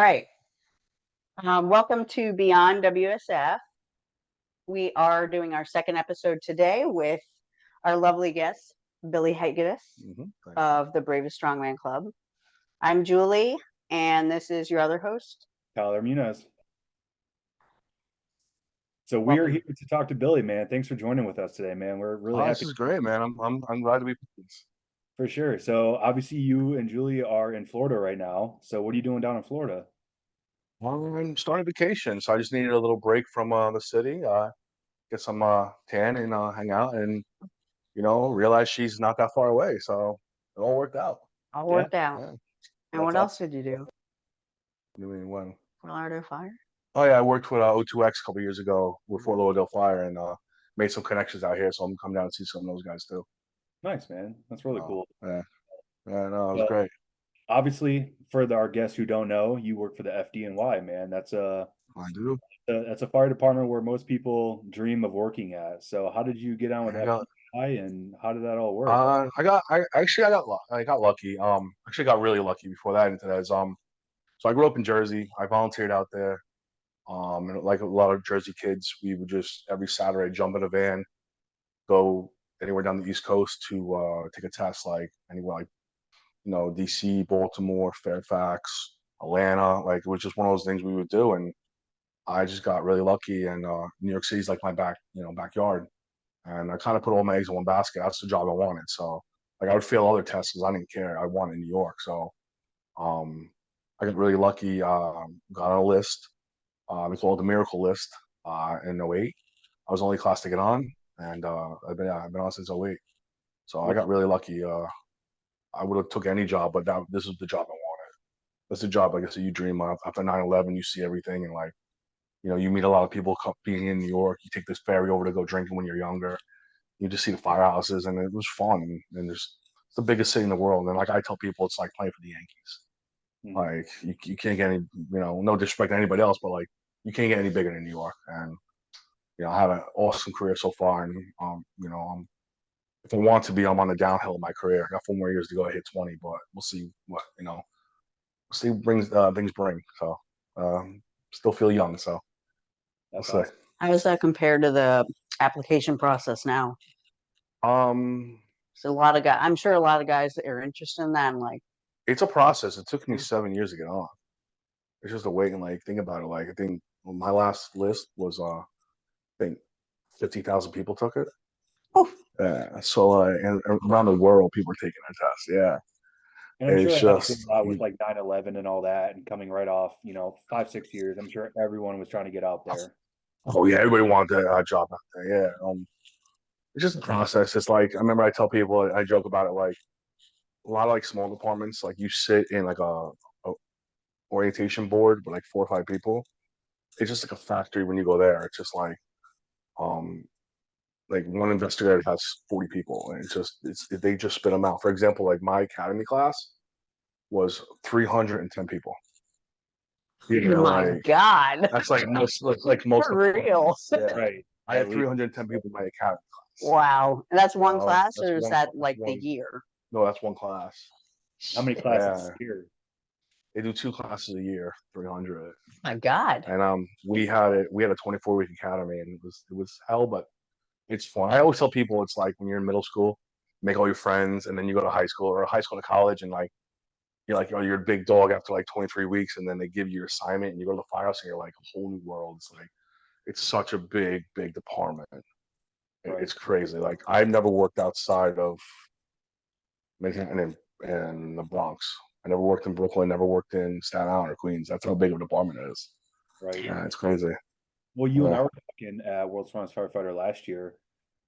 right. Welcome to Beyond WSF. We are doing our second episode today with our lovely guest, Billy Hegedus of the Bravest Strongman Club. I'm Julie, and this is your other host, Tyler Muniz. So we're here to talk to Billy, man. Thanks for joining with us today, man. We're really happy. This is great, man. I'm glad to be with this. For sure. So obviously you and Julie are in Florida right now. So what are you doing down in Florida? I'm starting vacation, so I just needed a little break from the city, get some tan and hang out, and realize she's not that far away, so it all worked out. All worked out. Yeah. And what else did you do? You mean when? Florida Fire? Oh yeah, I worked with O2X a couple years ago with Fort Lauderdale Fire, and made some connections out here, so I'm coming down and see some of those guys too. Nice, man. That's really cool. Yeah, no, it was great. Obviously, for our guests who don't know, you work for the FDNY, man. I do. That's a fire department where most people dream of working at. So how did you get on with FDNY, and how did that all work? I got lucky. Actually got really lucky before that into that. So I grew up in Jersey. I volunteered out there. And like a lot of Jersey kids, we would just every Saturday jump in a van, go anywhere down the East Coast to take a test, like anywhere like DC, Baltimore, Fairfax, Atlanta. Like it was just one of those things we would do, and I just got really lucky. And New York City's like my backyard, and I kind of put all my eggs in one basket. That's the job I wanted. So like I would fail other tests because I didn't care. I wanted New York, so I got really lucky. Got on a list. We call it the Miracle List in '08. I was the only class to get on, and I've been on since '08. So I got really lucky. I would have took any job, but this is the job I wanted. That's the job, I guess, that you dream of. After 9/11, you see everything, and like, you meet a lot of people being in New York. You take this ferry over to go drinking when you're younger. You just see the firehouses, and it was fun. And it's the biggest city in the world. And like I tell people, it's like playing for the Yankees. Like you can't get any, no disrespect to anybody else, but like you can't get any bigger than New York. And I have an awesome career so far, and if I want to be, I'm on the downhill of my career. I got 4 more years to go. I hit 20, but we'll see what we'll see what things bring. So still feel young. So That's we'll awesome. How does that compare to the application process now? So I'm sure a lot of guys that are interested in that, and like, it's a process. It took me 7 years to get on. It's just a wait, and like think about it. Like I think my last list was I think 50,000 people took it. Oh. So and around the world, people are taking the test. Yeah. And I'm sure it has a lot with like 9/11 and all that, and coming right off, 5-6 years. I'm sure everyone was trying to get out there. Oh yeah, everybody wanted that job out there. Yeah. It's just a process. It's like I remember I tell people, I joke about it, like a lot of like small departments, like you sit in like a orientation board with like 4 or 5 people. It's just like a factory when you go there. It's just um like one investigator has 40 people, and they just spit them out. For example, like my academy class was 310 people. Oh my God. That's like most For real. Yeah. Right. I had 310 people in my academy class. Wow. And that's one class, or is that like the year? No, that's one class. How many classes here? They do 2 classes a year, 300. Oh my God. And we had a 24-week academy, and it was hell, but it's fun. I always tell people it's like when you're in middle school, make all your friends, and then you go to high school or high school to college, and like you're a big dog after like 23 weeks, and then they give you your assignment, and you go to the firehouse, and you're like a whole new world. It's like it's such a big department. Right. It's crazy. Like I've never worked outside of Manhattan and the Bronx. I never worked in Brooklyn. Never worked in Staten Island or Queens. That's how big of a department it is. Right. Yeah, it's crazy. Well, you and I were talking at World's Strongest Firefighter last year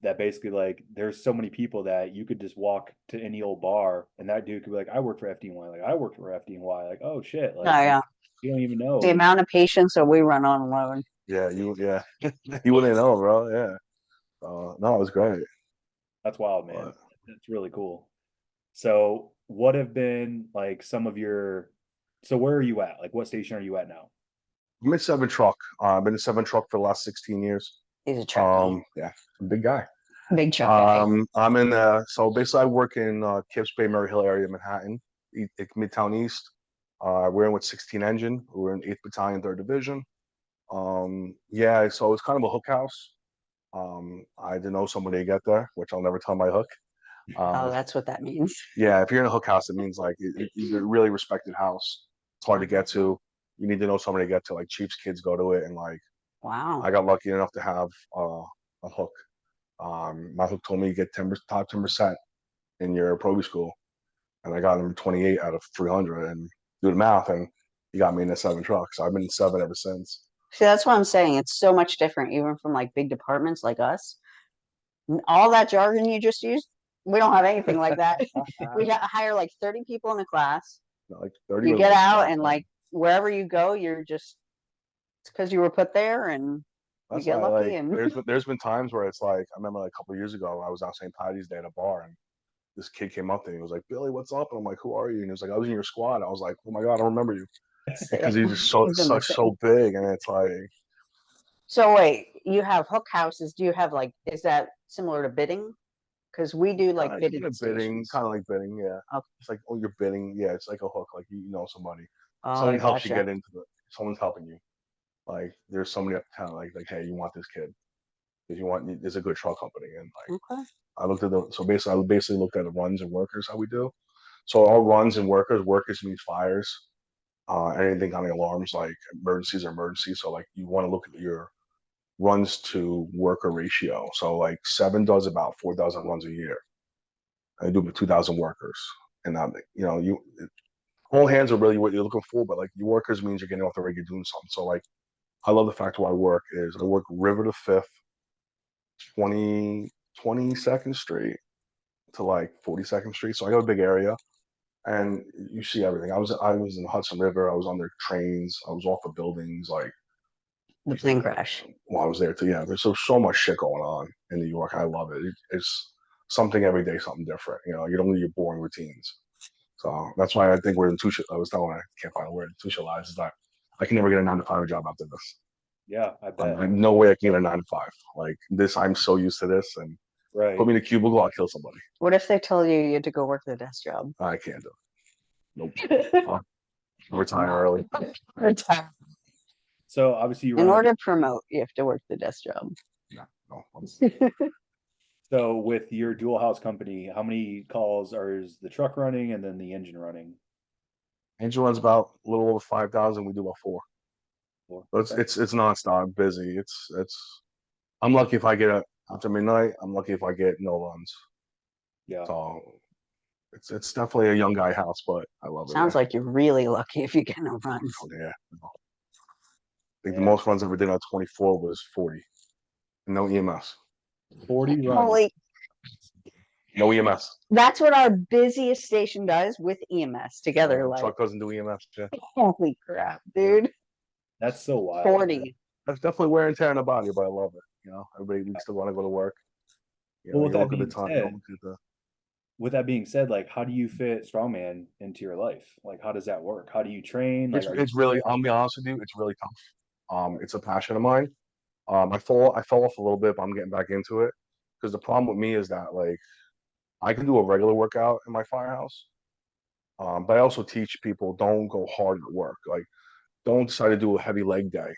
that basically like there's so many people that you could just walk to any old bar and that dude could be like, I work for FDNY. Like I worked for FDNY. Like, oh shit. Like, yeah. You don't even know the amount of patients that we run on alone. Yeah, you wouldn't know, bro. Yeah. No, it was great. That's wild, man. That's really cool. So what have been like some of your so where are you at? Like what station are you at now? I'm in 7 truck. I've been in 7 truck for the last 16 years. He's a truck. Yeah, I'm a big guy. Big truck guy. I'm in so basically I work in Kips Bay, Murray Hill area, Manhattan, Midtown East. We're in with 16 engine. We're in 8th Battalion, 3rd Division. Yeah, so it's kind of a hook house. I didn't know somebody to get there, which I'll never tell my hook. Oh, that's what that means. Yeah, if you're in a hook house, it means like it's a really respected house. It's hard to get to. You need to know somebody to get to. Like Chiefs kids go to it, and like Wow. I got lucky enough to have a hook. My hook told me to get top 10% in your probie school, and I got number 28 out of 300. And do the math, and he got me in the 7 trucks. So I've been in 7 ever since. See, that's what I'm saying. It's so much different, even from like big departments like us. All that jargon you just used, we don't have anything like that. We got to hire like 30 people in the class. Like 30. You get out and like wherever you go, you're just it's because you were put there and That's you get why, lucky. like, And there's been times where it's like I remember like a couple of years ago I was out St. Patty's Day at a bar and this kid came up to me and he was like, Billy, what's up? And I'm like, who are you? And he was like, I was in your squad. I was like, oh my God, I don't remember you. Because he's just so big. And it's like. So wait, you have hook houses. Do you have like, is that similar to bidding? Because we do like bidding, kind of like bidding, yeah. Okay. It's like, oh, you're bidding. Yeah, it's like a hook. Like, you know somebody. Oh, Someone helps you get into it. Someone's helping you. Like, there's somebody up town, like, hey, you want this kid. Because there's a good truck company. And like, okay. I basically looked at the runs and workers, how we do. So all runs and workers means fires, anything kind of alarms like emergencies. So like you want to look at your runs to worker ratio. So like 7 does about 4,000 runs a year. I do about 2,000 workers, and all hands are really what you're looking for. But like your workers means you're getting off the rig, you're doing something. So like I love the fact where I work River to 5th, 22nd Street to like 42nd Street. So I got a big area, and you see everything. I was in Hudson River. I was on their trains. I was off of buildings. Like The plane crash. Well, I was there too. Yeah, there's so much shit going on in New York. I love it. It's something every day, something different. You don't leave your boring routines. So that's why I think we're in I was telling her, I can't find a word. Tushalize is that I can never get a 9 to 5 job after this. Yeah, I bet. No way I can get a 9 to 5. Like this, I'm so used to this, and put me in a cubicle, I'll kill somebody. What if they tell you had to go work the desk job? I can't do it. Nope. Retire early. Retire. So obviously in order to promote, you have to work the desk job. No. So with your dual house company, how many calls is the truck running and then the engine running? Engine runs about a little over 5,000. We do about 4. But it's nonstop, busy. I'm lucky if I get after midnight. I'm lucky if I get no runs. Yeah. So it's definitely a young guy house, but I love it. Sounds like you're really lucky if you get no runs. Oh, yeah. I think the most runs I ever did on 24 was 40. No EMS. 40 runs. Holy. No EMS. That's what our busiest station does with EMS together. Like truck doesn't do EMS. Yeah. Holy crap, dude. That's so wild. 40. That's definitely wear and tear on the body, but I love it. Everybody we still want to go to work. Well, with that being said, like, how do you fit Strongman into your life? Like, how does that work? How do you train? Like, it's really, I'll be honest with you, it's really tough. It's a passion of mine. I fell off a little bit, but I'm getting back into it. Because the problem with me is that like I can do a regular workout in my firehouse. But I also teach people don't go hard at work. Like don't decide to do a heavy leg day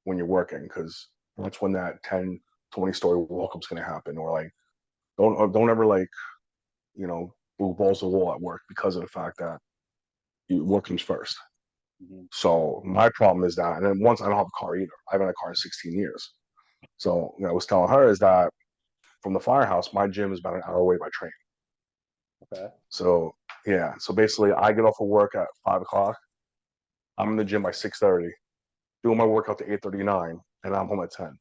when you're working, because that's when that 10, 20-story walk-up's gonna happen. Or like don't ever like, move balls to the wall at work because of the fact that work comes first. Mm-hmm. So my problem is that, and then once I don't have a car either. I haven't had a car in 16 years. So I was telling her is that from the firehouse, my gym is about an hour away by train. Okay. So yeah, so basically I get off of work at 5 o'clock. I'm in the gym by 6:30, doing my workout to 8:39, and I'm home at 10.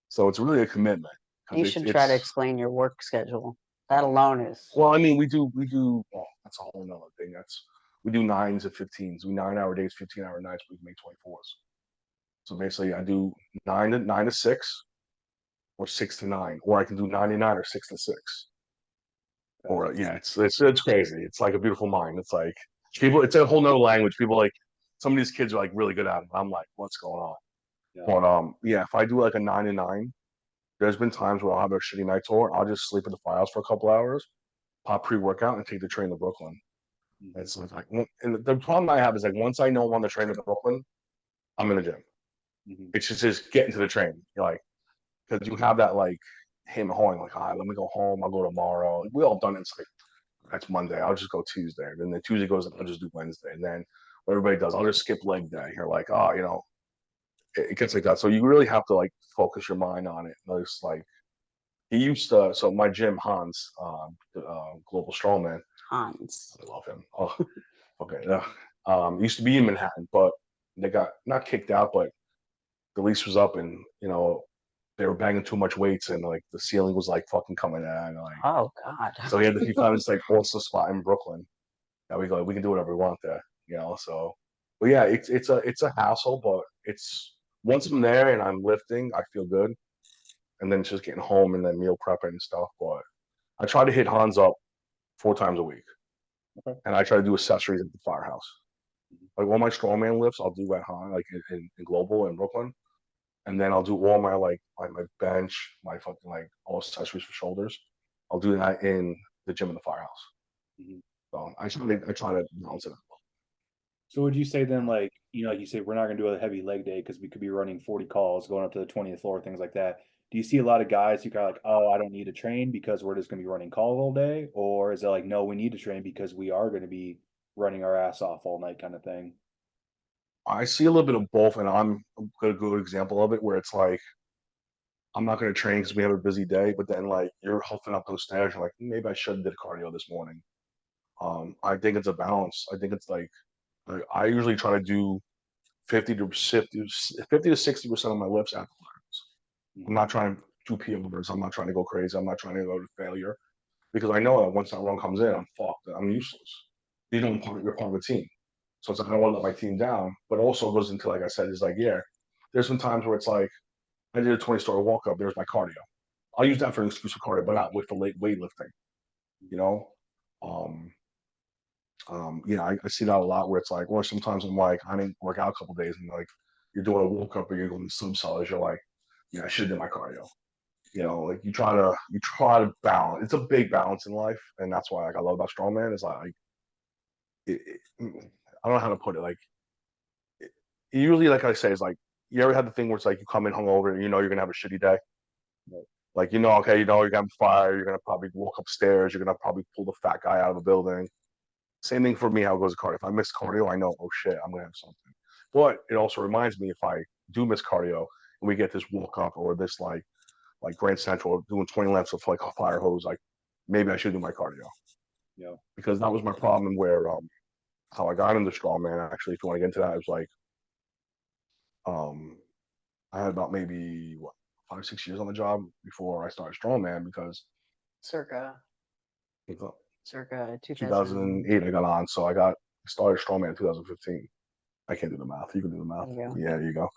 So it's really a commitment. You should try to explain your work schedule. That alone is. Well, I mean, we do. Well, that's a whole nother thing. We do 9s and 15s. We 9-hour days, 15-hour nights. We make 24s. So basically, I do 9 to 6, or 6 to 9, or I can do 9 to 9 or 6 to 6. Or yeah, it's crazy. It's like a beautiful mind. It's like people. It's a whole nother language. People like some of these kids are like really good at it. I'm like, what's going on? Yeah. But yeah, if I do like a 9 to 9, there's been times where I'll have a shitty night tour. I'll just sleep at the firehouse for a couple hours, pop pre-workout, and take the train to Brooklyn. It's like, and the problem I have is like once I know I'm on the train to Brooklyn, I'm in the gym. It's just getting to the train. You're like, because you have that like him hawing, like, let me go home. I'll go tomorrow. We all done it. It's like, that's Monday. I'll just go Tuesday. And then Tuesday goes, I'll just do Wednesday. And then what everybody does, I'll just skip leg day. You're like, it gets like that. So you really have to like focus your mind on it. It's like, he used to, so my gym, Hans, Global Strongman. Hans. I love him. Oh, okay. Used to be in Manhattan, but they got not kicked out, but the lease was up, and they were banging too much weights, and like the ceiling was like fucking coming down. Like, oh God. So he found this like also spot in Brooklyn. That we can do whatever we want there. So, but yeah, it's a hassle, but it's once I'm there and I'm lifting, I feel good, and then it's just getting home and then meal prepping and stuff. But I try to hit Hans up 4 times a week. Okay. And I try to do accessories at the firehouse. Like all my strongman lifts, I'll do at Han, like in Global in Brooklyn, and then I'll do all my like my bench, my fucking like all accessories for shoulders. I'll do that in the gym in the firehouse. So I try to balance it out. So would you say then, like you say, we're not going to do a heavy leg day because we could be running 40 calls, going up to the 20th floor, things like that. Do you see a lot of guys who kind of like, oh, I don't need to train because we're just going to be running calls all day? Or is it like, no, we need to train because we are going to be running our ass off all night kind of thing? I see a little bit of both, and I'm a good example of it where it's like, I'm not going to train because we have a busy day, but then like you're huffing up those stairs, you're like, maybe I should have did cardio this morning. I think it's a balance. I think it's like I usually try to do 50 to 60% of my lifts at the finals. I'm not trying to do PRs. I'm not trying to go crazy. I'm not trying to go to failure because I know that once that run comes in, I'm fucked. I'm useless. You're part of a team. So it's like, I don't want to let my team down, but also goes into, like I said, it's like, yeah, there's some times where it's like, I did a 20-story walk up, there's my cardio. I'll use that for an excuse for cardio, but not with the weightlifting, you know? I see that a lot where it's like, well, sometimes I'm like, I didn't work out a couple days, and like, you're doing a walk up or you're going to subcells, you're like, yeah, I should have done my cardio. Like you try to balance. It's a big balance in life, and that's why like I love about strongman is like I don't know how to put it. Like usually, like I say, is like you ever had the thing where it's like you come in hungover and you're gonna have a shitty day. Like okay, you're gonna fire. You're gonna probably walk upstairs. You're gonna probably pull the fat guy out of the building. Same thing for me. How it goes to cardio. If I miss cardio, I know, oh shit, I'm gonna have something. But it also reminds me if I do miss cardio and we get this walk up or this like Grand Central doing 20 laps of like a fire hose, like maybe I should do my cardio. Yeah. Because that was my problem where how I got into strongman. Actually, if you want to get into that, it was like I had about maybe 5 or 6 years on the job before I started strongman because circa 2008 I got on, so I started strongman in 2015. I can't do the math. You can do the math. Yeah, there you go.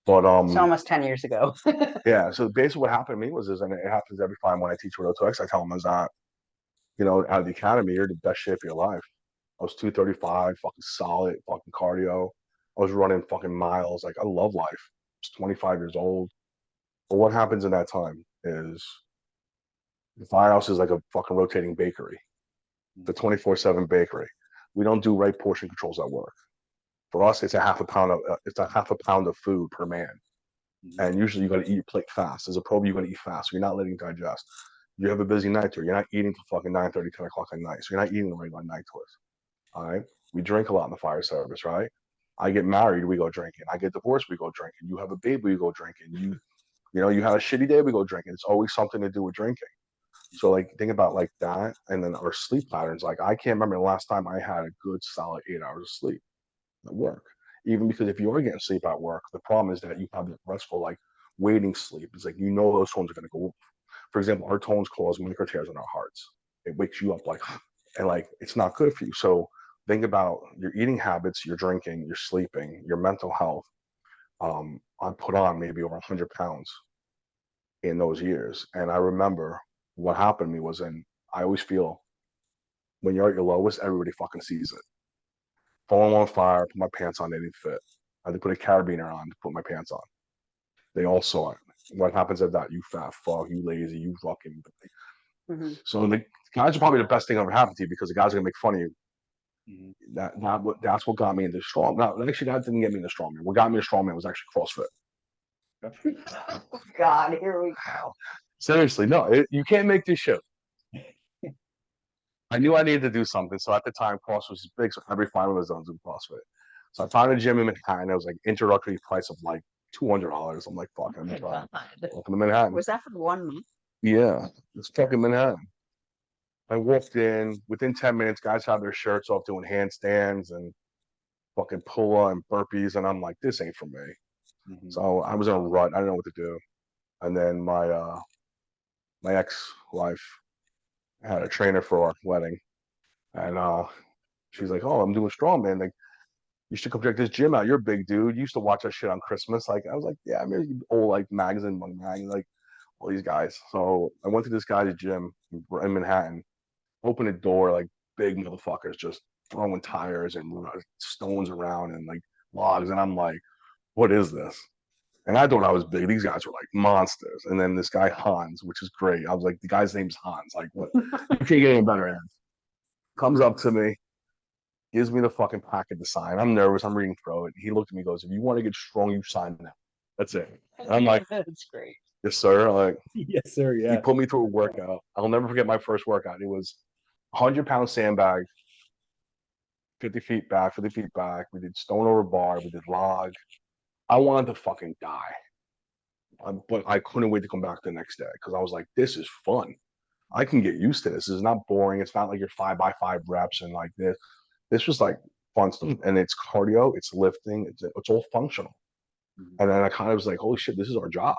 But it's almost 10 years ago. Yeah. So basically, what happened to me was and it happens every time when I teach with O2X, I tell them is that out of the academy, you're the best shape of your life. I was 235, fucking solid, fucking cardio. I was running fucking miles. Like I love life. I was 25 years old. But what happens in that time is the firehouse is like a fucking rotating bakery. The 24/7 bakery. We don't do right portion controls at work. For us, it's a half a pound of food per man. And usually you got to eat your plate fast. As a pro, you got to eat fast. So you're not letting it digest. You have a busy night tour. You're not eating till fucking 9:30, 10 o'clock at night. So you're not eating the regular night tours. All right. We drink a lot in the fire service, right? I get married, we go drinking. I get divorced, we go drinking. You have a baby, we go drinking. You had a shitty day, we go drinking. It's always something to do with drinking. So like think about like that, and then our sleep patterns. Like I can't remember the last time I had a good solid 8 hours of sleep at work. Even because if you are getting sleep at work, the problem is that you have that restful like waiting sleep. It's like those tones are going to go. For example, our tones cause micro tears in our hearts. It wakes you up like, and like it's not good for you. So think about your eating habits, your drinking, your sleeping, your mental health. I put on maybe over 100 pounds in those years, and I remember what happened to me was, I always feel when you're at your lowest, everybody fucking sees it. Falling on fire, put my pants on, they didn't fit. I had to put a carabiner on to put my pants on. They all saw it. What happens at that? You fat fuck, you lazy, you fucking. So the guys are probably the best thing ever happened to you because the guys are gonna make fun of you. That's what got me into strong. No, actually, that didn't get me into strongman. What got me into strongman was actually CrossFit. God, here we go. Seriously, no, you can't make this shit. I knew I needed to do something, so at the time, CrossFit was big, so every fighter was doing CrossFit. So I found a gym in Manhattan. It was like introductory price of like $200. I'm like, fuck, I'm welcome to Manhattan. Was that for 1 month? Yeah, it's fucking Manhattan. I walked in within 10 minutes. Guys had their shirts off doing handstands and fucking pull-up and burpees, and I'm like, this ain't for me. So I was in a rut. I didn't know what to do. And then my ex-wife had a trainer for our wedding, and she's like, "Oh, I'm doing strongman. Like, you should come check this gym out. You're a big dude. You used to watch that shit on Christmas." Like, I was like, "Yeah, I'm in old like magazine, like all these guys." So I went to this guy's gym in Manhattan. Opened the door, like big motherfuckers just throwing tires and stones around and like logs, and I'm like, "What is this?" And I thought I was big. These guys were like monsters. And then this guy Hans, which is great. I was like, the guy's name's Hans. Like, what? You can't get any better. Comes up to me, gives me the fucking packet to sign. I'm nervous. I'm reading through it. He looked at me, goes, "If you want to get strong, you sign now. That's it." And I'm like, That's great. "Yes, sir." I'm like, yes, sir. Yeah. He put me through a workout. I'll never forget my first workout. It was 100-pound sandbag, 50 feet back, 50 feet back. We did stone over bar. We did log. I wanted to fucking die. But I couldn't wait to come back the next day because I was like, this is fun. I can get used to this. This is not boring. It's not like your 5x5 reps and like this. This was like fun stuff. And it's cardio, it's lifting, it's all functional. And then I kind of was like, holy shit, this is our job.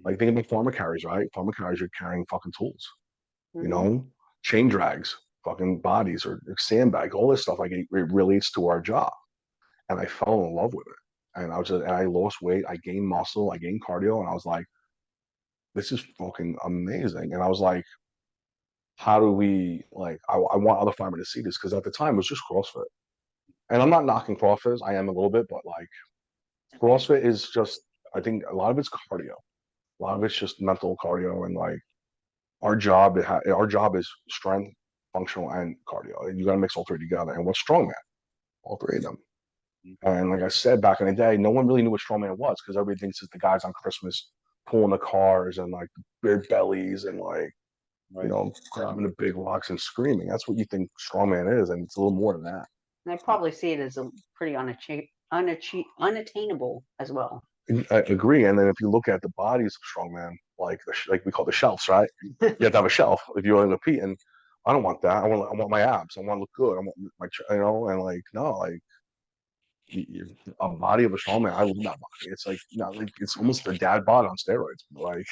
Like, think about farmer carries, right? Farmer carries, you're carrying fucking tools, you know, chain drags, fucking bodies or sandbag, all this stuff. Like, it relates to our job. And I fell in love with it. And I lost weight, I gained muscle, I gained cardio, and I was like, this is fucking amazing. And I was like, how do we like? I want other firemen to see this because at the time it was just CrossFit, and I'm not knocking CrossFit. I am a little bit, but like CrossFit is just, I think a lot of it's cardio, a lot of it's just mental cardio, and like our job is strength, functional, and cardio. And you got to mix all three together. And what's strongman? All three of them. And like I said back in the day, no one really knew what strongman was because everybody thinks it's the guys on Christmas pulling the cars and like big bellies and like, you know, grabbing the big rocks and screaming. That's what you think strongman is, and it's a little more than that. And I probably see it as a pretty unattainable as well. I agree. And then if you look at the bodies of strongman, like we call the shelves, right? You have to have a shelf if you're going to compete. And I don't want that. I want my abs. I want to look good. I want my, you know, and like no, like a body of a strongman. I love that body. It's like, you know, like it's almost a dad bod on steroids. Like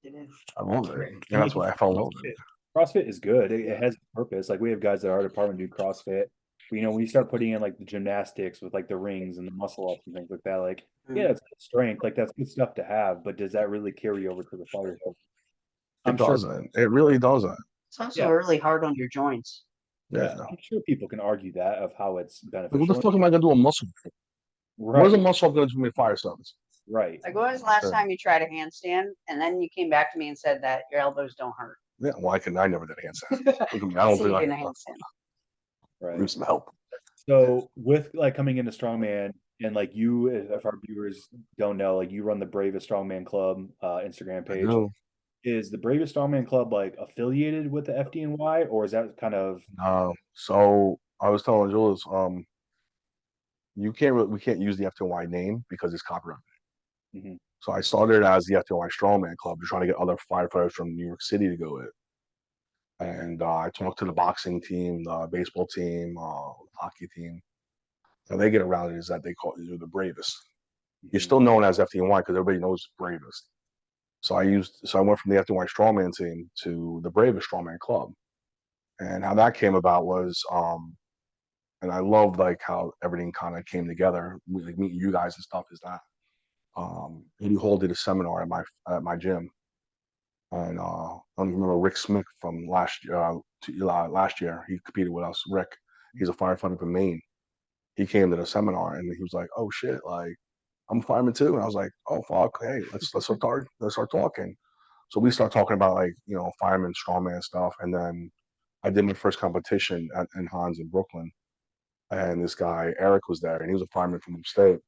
it is. I love it, and that's why I fell in love with it. CrossFit is good. It has a purpose. Like we have guys at our department do CrossFit. But, you know, when you start putting in like the gymnastics with like the rings and the muscle ups and things like that, like yeah, it's good strength. Like that's good stuff to have. But does that really carry over to the fire? It doesn't. It really doesn't. It's also really hard on your joints. Yeah, I'm sure people can argue that of how it's beneficial. Like, what the fuck am I gonna do a muscle? Right. What is a muscle up gonna do for me fire service? Right. Like, when was the last time you tried a handstand and then you came back to me and said that your elbows don't hurt? Yeah, well, I never did a handstand. Look at me. I don't think I did a handstand. Right. Need some help. So with like coming into Strongman and like you, if our viewers don't know, like you run the Bravest Strongman Club Instagram page. Is the Bravest Strongman Club like affiliated with the FDNY, or is that kind of? So I was telling Jules, we can't use the FDNY name because it's copyrighted. So I started as the FDNY Strongman Club, trying to get other firefighters from New York City to go with. And I talked to the boxing team, the baseball team, hockey team. So they get around it is that they call you the Bravest. You're still known as FDNY because everybody knows Bravest. So I went from the FDNY Strongman team to the Bravest Strongman Club. And how that came about was, and I love like how everything kind of came together, like meeting you guys and stuff. Is that Eddie Hall did a seminar at my gym, and I don't even remember Rick Smith from last year. He competed with us. Rick, he's a firefighter from Maine. He came to the seminar and he was like, "Oh shit, like I'm a fireman too." And I was like, "Oh fuck, hey, let's start talking." So we start talking about like, fireman, strongman stuff, and then I did my first competition in Hans in Brooklyn. and this guy Eric was there, and he was a fireman from upstate,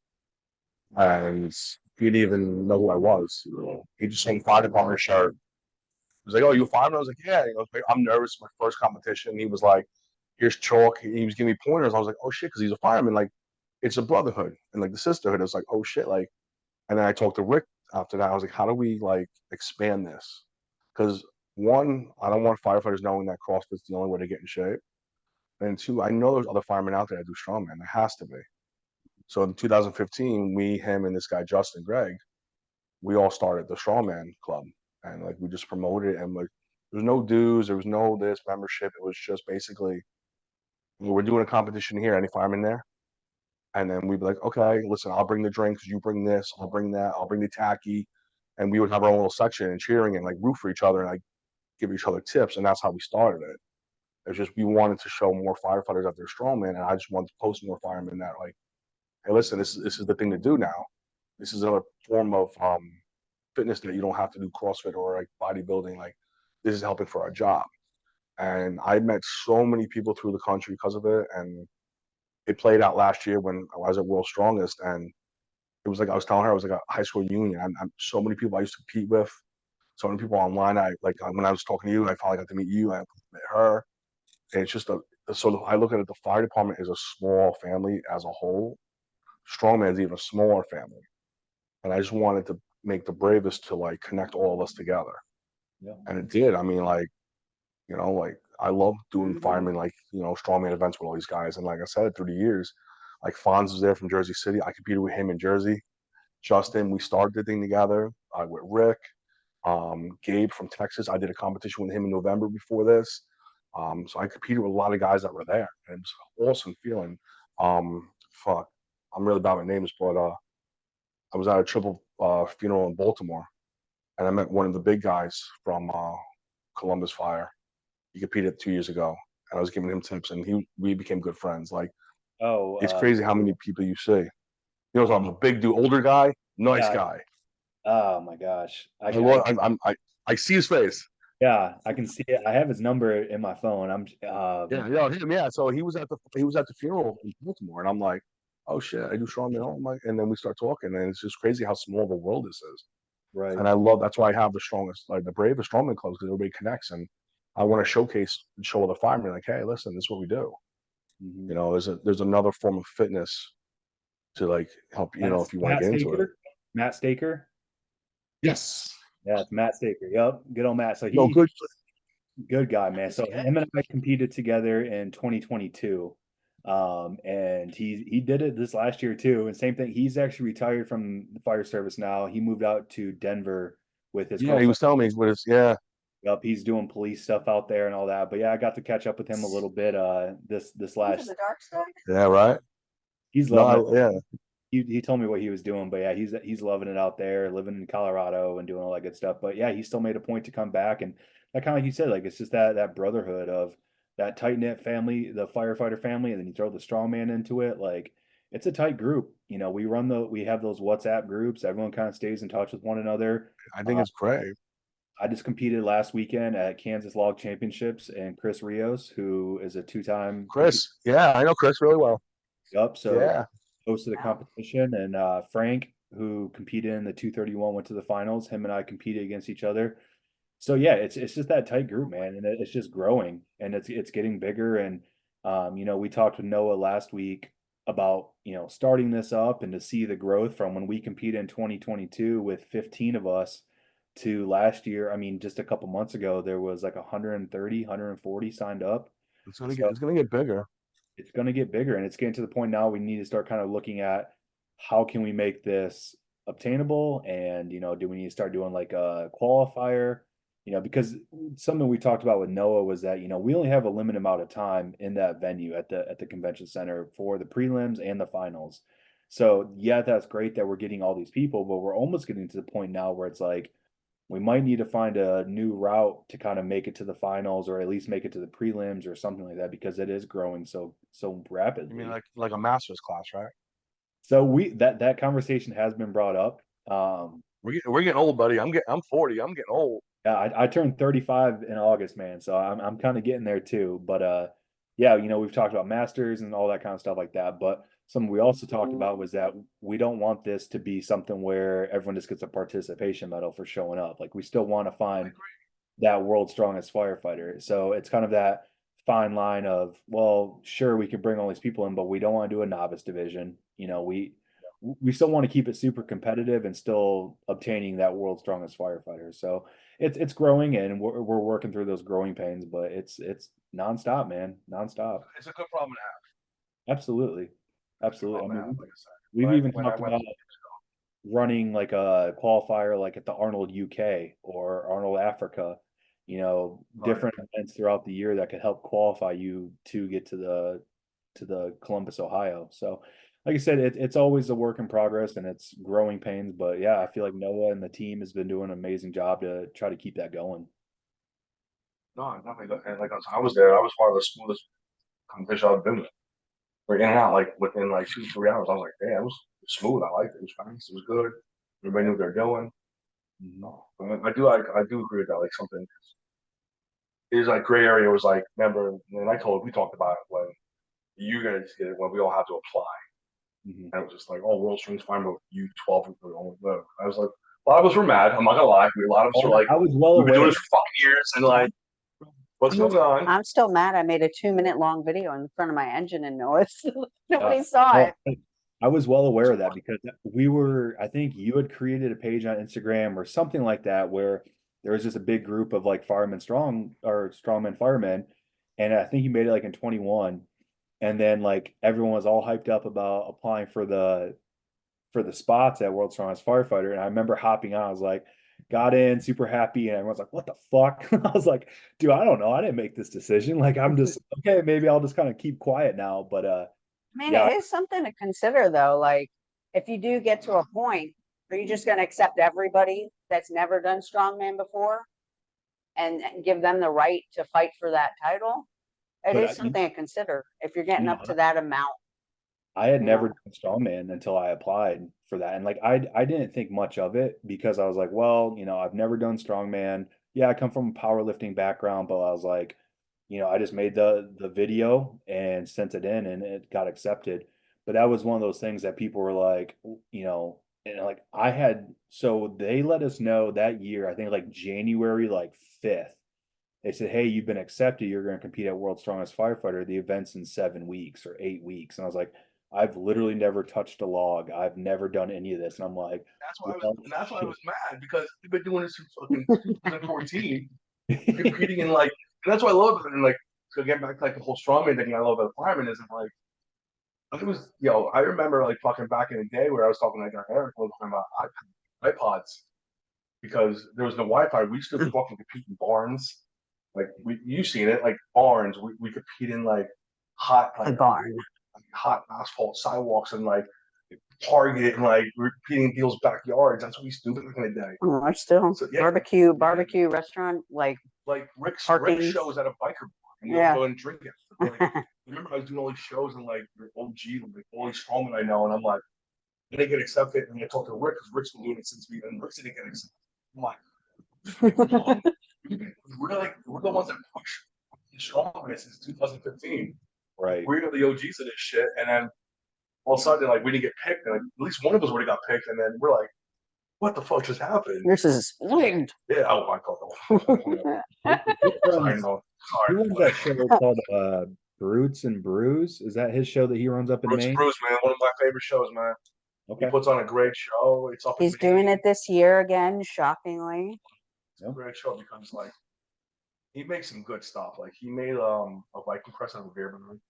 and he didn't even know who I was. He just saw the fire department shirt. He was like, "Oh, you a fireman?" I was like, "Yeah." He goes, "I'm nervous. My first competition." He was like, "Here's chalk." He was giving me pointers. I was like, "Oh shit," because he's a fireman. Like, it's a brotherhood and like the sisterhood. I was like, "Oh shit!" Like, and then I talked to Rick after that. I was like, "How do we like expand this?" Because one, I don't want firefighters knowing that CrossFit's the only way to get in shape. And two, I know there's other firemen out there that do strongman. There has to be. So in 2015, me, him, and this guy Justin Gregg, we all started the strongman club, and like we just promoted it, and like there was no dues, there was no this membership. It was just basically we're doing a competition here. Any fireman there? And then we'd be like, okay, listen, I'll bring the drinks, you bring this, I'll bring that, I'll bring the tacky, and we would have our own little section and cheering and like root for each other and like give each other tips, and that's how we started it. It's just we wanted to show more firefighters that they're strongman, and I just wanted to post more firemen that like, hey, listen, this is the thing to do now. This is a form of fitness that you don't have to do CrossFit or like bodybuilding. Like, this is helping for our job. And I met so many people through the country because of it, and it played out last year when I was at World's Strongest, and it was like I was telling her I was like a high school reunion. I'm so many people I used to compete with, so many people online. I like when I was talking to you, I finally got to meet you. I met her, and it's just a so I look at it. The fire department is a small family as a whole. Strongman is even a smaller family, and I just wanted to make the Bravest to like connect all of us together, Yeah. and it did. I mean, like like I love doing fireman like strongman events with all these guys, and like I said, through the years, like Fonz was there from Jersey City. I competed with him in Jersey. Justin, we started the thing together with Rick. Gabe from Texas, I did a competition with him in November before this. So I competed with a lot of guys that were there, and it was an awesome feeling. Fuck, I'm really bad with names, but I was at a triple funeral in Baltimore, and I met one of the big guys from Columbus Fire. He competed 2 years ago, and I was giving him tips, and we became good friends. Like, Oh, it's crazy how many people you see. So I'm a big dude, older guy, nice yeah. guy. Oh my gosh, I see his face. yeah, I can see it. I have his number in my phone. Yeah, him. Yeah, so he was at the funeral in Baltimore, and I'm like, oh shit, I do strongman. Oh my, and then we start talking, and it's just crazy how small the world this is. right. And I love that's why I have the strongest, like the bravest strongman clubs because everybody connects, and I want to showcase and show other firemen like, hey, listen, this is what we do. Mm-hmm. There's another form of fitness to like help if you want to Matt get into it. Staker. Matt Staker. Yes. Yeah, it's Matt Staker. Yep, good old Matt. So No, good. good guy, man. So him and I competed together in 2022. And he did it this last year too. And same thing, he's actually retired from the fire service now. He moved out to Denver with his Yeah, he girlfriend. was telling me what it's Yep, he's doing police stuff out there and all that. But yeah, I got to catch up with him a little bit this last. The dark side. Yeah, right. He's No, loving it. yeah. He told me what he was doing, but yeah, he's loving it out there, living in Colorado and doing all that good stuff. But yeah, he still made a point to come back, and that kind of like you said, like it's just that brotherhood of that tight knit family, the firefighter family, and then you throw the strongman into it. Like it's a tight group. We have those WhatsApp groups. Everyone kind of stays in touch with one another. I think it's great. I just competed last weekend at Kansas Log Championships, and Chris Rios, who is a two-time Chris, yeah, I know Chris really well. Yep. So Yeah. hosted the competition, and Frank, who competed in the 231, went to the finals. Him and I competed against each other. So yeah, it's just that tight group, man, and it's just growing, and it's getting bigger. And we talked with Noah last week about starting this up and to see the growth from when we competed in 2022 with 15 of us to last year. I mean, just a couple months ago, there was like 130, 140 signed up. It's gonna get bigger. It's going to get bigger, and it's getting to the point now we need to start kind of looking at how can we make this obtainable, and do we need to start doing like a qualifier, because something we talked about with Noah was that we only have a limited amount of time in that venue at the convention center for the prelims and the finals. So yeah, that's great that we're getting all these people, but we're almost getting to the point now where it's like we might need to find a new route to kind of make it to the finals, or at least make it to the prelims or something like that, because it is growing so rapidly. You mean like a master's class, right? So that conversation has been brought up. We're getting old, buddy. I'm 40. I'm getting old. Yeah, I turned 35 in August, man. So I'm kind of getting there too. But yeah, we've talked about masters and all that kind of stuff like that, but something we also talked about was that we don't want this to be something where everyone just gets a participation medal for showing up. Like we still want to find that world's strongest firefighter. So it's kind of that fine line of, well, sure, we could bring all these people in, but we don't want to do a novice division. We still want to keep it super competitive and still obtaining that world's strongest firefighter. So it's growing and we're working through those growing pains, but it's nonstop, man, nonstop. It's a good problem to Absolutely, absolutely. I mean, like I said. we've even talked went about running like a qualifier like at the Arnold UK or Arnold Africa, different events throughout the year that could help qualify you to get to the Columbus, Ohio. So like I said, it's always a work in progress and it's growing pains, but yeah, I feel like Noah and the team has been doing an amazing job to try to keep that going. No, definitely. And like I was there, I was part of the smoothest competition I've been with. We're in and out like within like 2 to 3 hours. I was like, damn, it was smooth. I liked it. It was fast. It was good. Everybody knew what they're doing. No, I do agree with that. Like something is like gray area was like, remember, and we talked about it when you guys get it when we all had to apply. Mm-hmm. And it was just like, oh, World Strings Fine, but you 12 people only live. I was like, a lot of us were mad. I'm not gonna lie. A lot of us were like, I was well we've been doing aware. this for 5 years, and like, what's going on? I'm still mad. I made a 2-minute long video in front of my engine and nobody saw it. I was well aware of that because I think you had created a page on Instagram or something like that where there was just a big group of like strongman firemen. And I think you made it like in 21. And then like everyone was all hyped up about applying for the spots at World's Strongest Firefighter. And I remember hopping on, I was like, got in super happy. And everyone's like, what the fuck? I was like, dude, I don't know. I didn't make this decision. Like, I'm just, okay, maybe I'll just kind of keep quiet now. But, I mean, yeah, it is something to consider, though. Like, if you do get to a point, are you just going to accept everybody that's never done strongman before and give them the right to fight for that title? It is something to consider if you're getting up to that amount. I had never done strongman until I applied for that. And like I didn't think much of it because I was like, well, I've never done strongman. Yeah, I come from a powerlifting background, but I was like, I just made the video and sent it in and it got accepted. But that was one of those things that people were like, and like so they let us know that year, I think like January like 5th. They said, hey, you've been accepted. You're going to compete at World's Strongest Firefighter. The event's in 7 weeks or 8 weeks. And I was like, I've literally never touched a log. I've never done any of this. And I'm like, that's why I was mad because we've been doing this since fucking 2014, competing in like, and that's why I love it. And like, to get back to like the whole strongman thing, I love about fireman is like, I remember like fucking back in the day where I was talking like Eric was talking about iPods because there was no Wi-Fi. We used to fucking compete in barns. Like you've seen it, like barns. We compete in like hot hot asphalt sidewalks and like Target and like repeating people's backyards. That's what we used to do back in the day. Oh, still barbecue restaurant, like Rick shows at a biker bar and we'll go and drink it. Like, remember I was doing all these shows and like OG, like all these strongmen I know, and I'm like, I didn't get accepted, and I talked to Rick because Rick's been doing it since and Rick didn't get accepted. I'm like, we're the ones that push strongman since 2015. right. We're the OGs of this shit, and then all of a sudden, like we didn't get picked, and like, at least one of us would have got picked, and then we're like, "What the fuck just happened?" This is rigged. Yeah, oh my god. Sorry, no. He runs that show called Brutes and Brews. Is that his show that he runs up in Maine? Bruce, man, one of my favorite shows, man. Okay. He puts on a great show. It's up. He's doing it this year again, shockingly. It's a great show because like he makes some good stuff. Like he made a Viking press out of a beer barrel.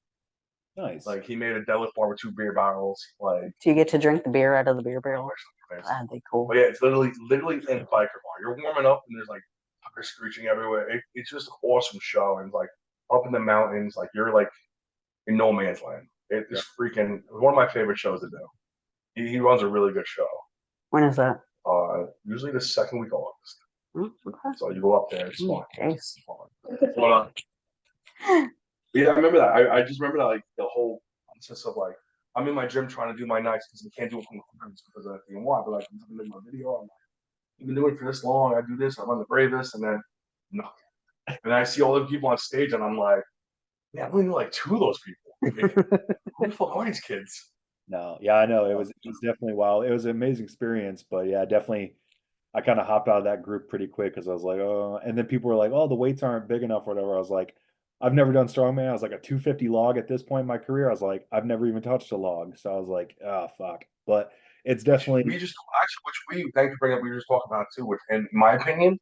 Nice. Like he made a deadlift bar with 2 beer barrels. Like, do you get to drink the beer out of the beer barrel? That'd be cool. But yeah, it's literally in a biker bar. You're warming up and there's like tires screeching everywhere. It's just an awesome show, and like up in the mountains, like you're like in no man's land. It's freaking one of my favorite shows to do. He runs a really good show. When is that? Usually the second week of August. Okay. So you go up there. It's fun. Thanks. But, yeah, I remember that. I just remember that, like the whole process of like I'm in my gym trying to do my nights because I can't do it from the friends because of the what. But like I'm making my video. I'm like, I've been doing it for this long. I do this. I run the Bravest, and then no. And I see all the people on stage, and I'm like, Yeah, I only knew like 2 of those people. Who the fuck are these kids? No, yeah, I know it was definitely wild. It was an amazing experience, but yeah, definitely I kind of hopped out of that group pretty quick because I was like, oh, and then people were like, oh, the weights aren't big enough, or whatever. I was like, I've never done strongman. I was like a 250 log at this point in my career. I was like, I've never even touched a log, so I was like, oh fuck. But it's definitely We just actually, which we thank you for bringing up. We were just talking about it too. Which, in my opinion,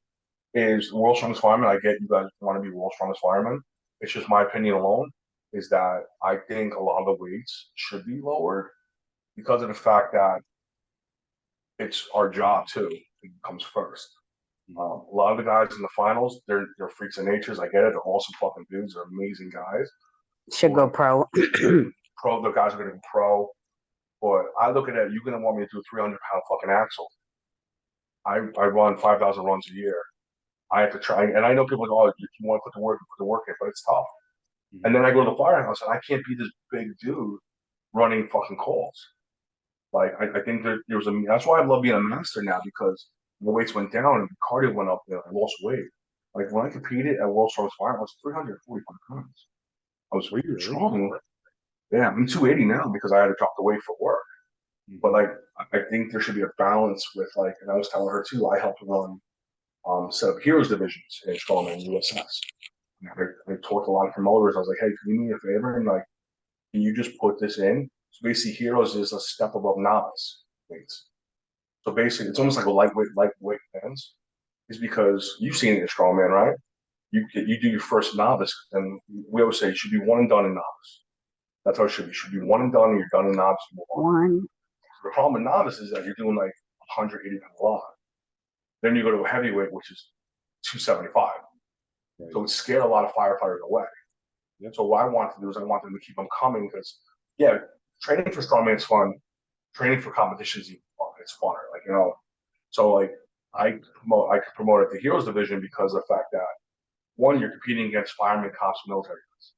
is the world's strongest fireman. I get you guys want to be world's strongest fireman. It's just my opinion alone is that I think a lot of the weights should be lowered because of the fact that it's our job too. It comes first. A lot of the guys in the finals, they're freaks of natures. I get it. They're awesome fucking dudes. They're amazing guys. Should go pro. Pro, the guys are going to be pro. But I look at it, you're going to want me to do a 300-pound fucking axle. I run 5,000 runs a year. I have to try, and I know people go, oh, if you want to put the work in, but it's tough. Mhm. And then I go to the firehouse, and I can't be this big dude running fucking calls. Like I think there was that's why I love being a master now because the weights went down and the cardio went up. I lost weight. Like when I competed at World Strongest Fire, I was 345 pounds. I was Were you really? strong. Yeah, I'm 280 now because I had to drop the weight for work. But like I think there should be a balance with like, and I was telling her too. I helped run set up heroes divisions in Strongman USS. I talked to a lot of promoters. I was like, hey, can you do me a favor and like, can you just put this in? So basically, heroes is a step above novice weights. So basically, it's almost like a lightweight bands. Is because you've seen it in Strongman, right? You do your first novice, and we always say it should be one and done in novice. That's how it should be. It should be one and done, and you're done in novice. Move on. One. The problem with novice is that you're doing like 180 pound log. Then you go to a heavyweight, which is 275. Right. So it scared a lot of firefighters away. Yep. So what I want to do is I want them to keep them coming because, yeah, training for strongman is fun. Training for competitions is fun. It's funner, like So like I promote at the heroes division because of the fact that one, you're competing against firemen, cops, military guys.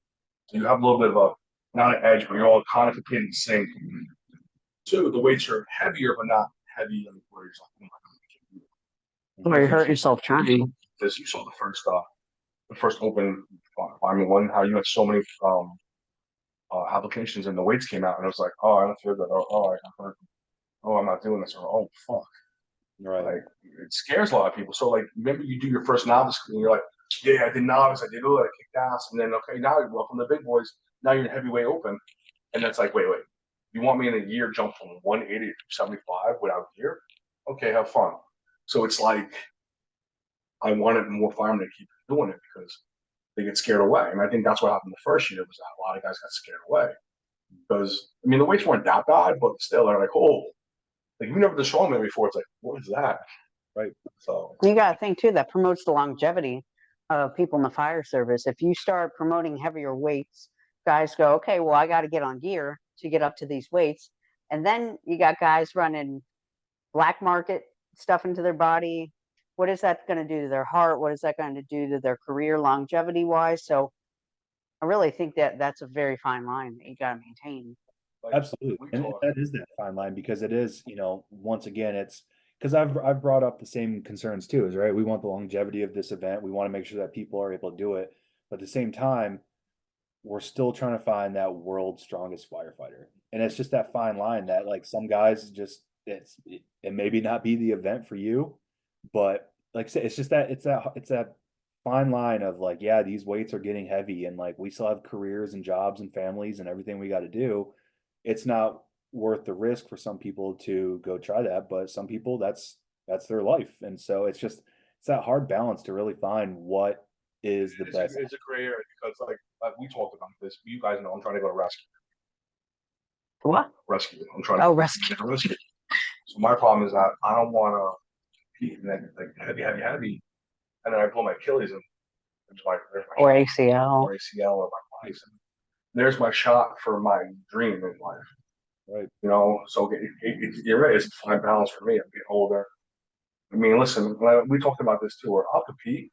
So you have a little bit of a not an edge, but you're all kind of competing the same. Two, the weights are heavier, but not heavy where you're like, Where you hurt yourself trying. Because you saw the first open fireman one, how you had so many applications and the weights came out, and it was like, oh, I don't feel good. Oh, I got hurt. Oh, I'm not doing this. Or oh, fuck. Right. Like it scares a lot of people. So like, maybe you do your first novice, and you're like, yeah, I did novice, I did good, I kicked ass, and then okay, now you're welcome to the big boys. Now you're in heavyweight open, and that's like, wait, you want me in a year jump from 180 to 75 without gear? Okay, have fun. So it's like, I wanted more firemen to keep doing it because they get scared away, and I think that's what happened the first year was that a lot of guys got scared away because I mean the weights weren't that bad, but still they're like, oh, like you never did strongman before. It's like, what is that? Right. So you got to think too that promotes the longevity of people in the fire service. If you start promoting heavier weights, guys go, okay, well, I got to get on gear to get up to these weights, and then you got guys running black market stuff into their body. What is that going to do to their heart? What is that going to do to their career longevity wise? So I really think that that's a very fine line that you got to maintain. Absolutely. And that is that fine line because it is, once again, it's because I've brought up the same concerns too, is right. We want the longevity of this event. We want to make sure that people are able to do it. But at the same time, we're still trying to find that world's strongest firefighter. And it's just that fine line that like some guys just it maybe not be the event for you, but like I said, it's just that it's that fine line of like, yeah, these weights are getting heavy and like we still have careers and jobs and families and everything we got to do. It's not worth the risk for some people to go try that, but some people that's their life. And so it's that hard balance to really find what is the best. It's a gray area because like we talked about this. You guys know I'm trying to go to rescue. What? Rescue. I'm trying to rescue. So my problem is that I don't want to compete and then like heavy, and then I pull my Achilles and or ACL or my bicep. There's my shot for my dream in life. Right. So you're right. It's a fine balance for me. I'm getting older. I mean, listen, we talked about this too. Where I'll compete.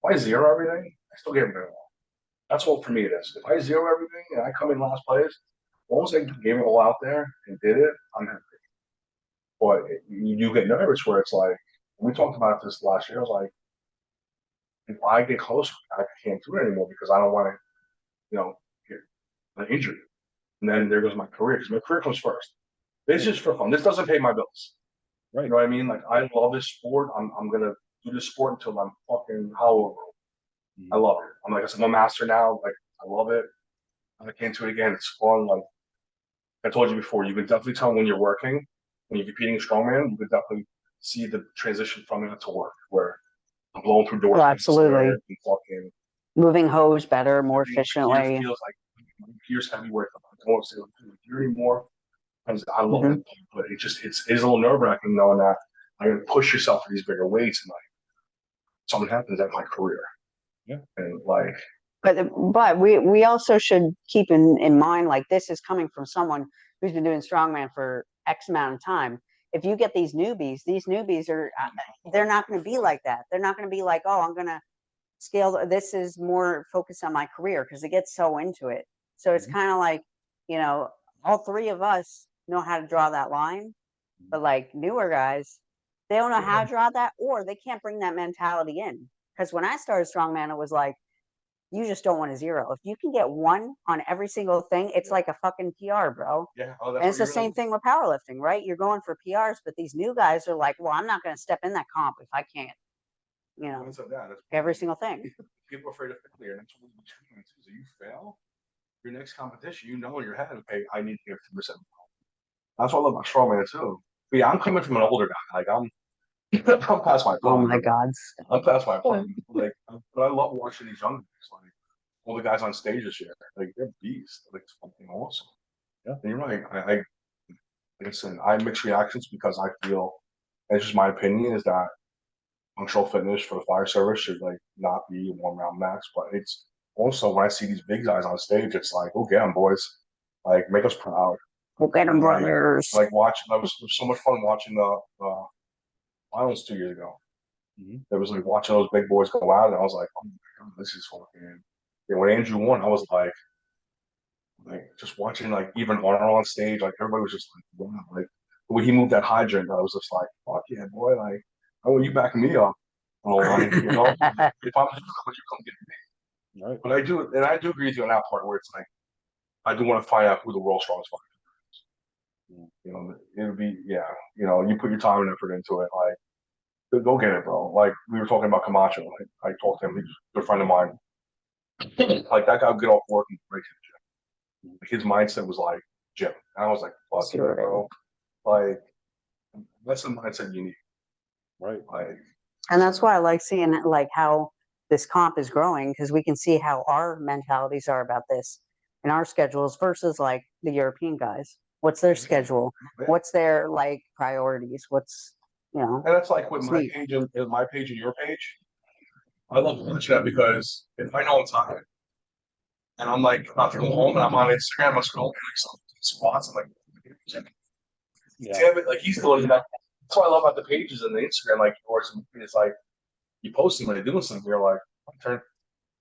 If I zero everything, I still get them very well. That's what for me it is. If I zero everything and I come in last place, as long as I gave it all out there and did it, I'm happy. But you get nervous where it's like, we talked about this last year. I was like, if I get close, I can't do it anymore because I don't want to. get an injury. And then there goes my career, because my career comes first. This is for fun. This doesn't pay my bills. Right. You know what I mean? Like, I love this sport. I'm gonna do this sport until I'm fucking how old? I love it. I'm like, I'm a master now. Like, I love it. I can't do it again. It's fun. Like I told you before, you can definitely tell when you're working, when you're competing in strongman, you could definitely see the transition from it to work, where I'm blowing through doors. Oh, absolutely. And fucking moving hose better, more efficiently. Feels like here's heavyweight. I don't want to say here anymore. Because I love it, but it's a little nerve wracking knowing that I gotta push yourself for these bigger weights, and like something happens at my career. Yeah. And like, but we also should keep in mind, like, this is coming from someone who's been doing strongman for X amount of time. If you get these newbies are, they're not going to be like that. They're not going to be like, oh, I'm going to scale. This is more focused on my career, because it gets so into it. So it's kind of like, all three of us know how to draw that line, but like newer guys, they don't know how to draw that, or they can't bring that mentality in. Because when I started strongman, it was like, you just don't want a zero. If you can get one on every single thing, it's like a fucking PR, bro. yeah. And it's the same thing with powerlifting, right? You're going for PRs, but these new guys are like, well, I'm not going to step in that comp if I can't, every single thing. People are afraid of failure, and that's what we're training to. So you fail, your next competition, in your head, okay, I need to give 2%. That's what I love about strongman too. But yeah, I'm coming from an older guy. Like I'm past my prime. Oh my God. I'm past my prime. Like, but I love watching these young guys. Like all the guys on stage this year, like they're beasts. Like it's fucking awesome. Yeah, and you're right. I listen. I have mixed reactions because I feel, and it's just my opinion, is that functional fitness for the fire service should like not be 1 round max. But it's also when I see these big guys on stage, it's like, oh, get them, boys. Like make us proud. We'll get them, brothers. Like watching. It was so much fun watching the finals 2 years ago. It was like watching those big boys go out, and I was like, oh my God, this is fucking. Yeah, when Andrew won, I was like just watching like even Arnold on stage, like everybody was just like, wow, like when he moved that hydrant, I was just like, fuck yeah, boy, like I want you backing me up. If I'm if you come get me. Right. But I do agree with you on that part where it's like I do want to find out who the world's strongest fighter is. It would be you put your time and effort into it, like go get it, bro. Like we were talking about Camacho. Like, I talked to him, he's a good friend of mine. Like that guy would get off work and right to the gym. Like, his mindset was like gym. And I was like, fuck yeah, bro. Like that's the mindset you need. Right. Like, and that's why I like seeing like how this comp is growing, because we can see how our mentalities are about this and our schedules versus like the European guys. What's their schedule? What's their like priorities? What's and that's like with my page and your page. I love watching that because if I know I'm tired and I'm like about to go home and I'm on Instagram, I'm scrolling like some spots, I'm like, damn it, like he's doing that. That's what I love about the pages and the Instagram, like yours. It's like you post them when they're doing something, you're like, my turn.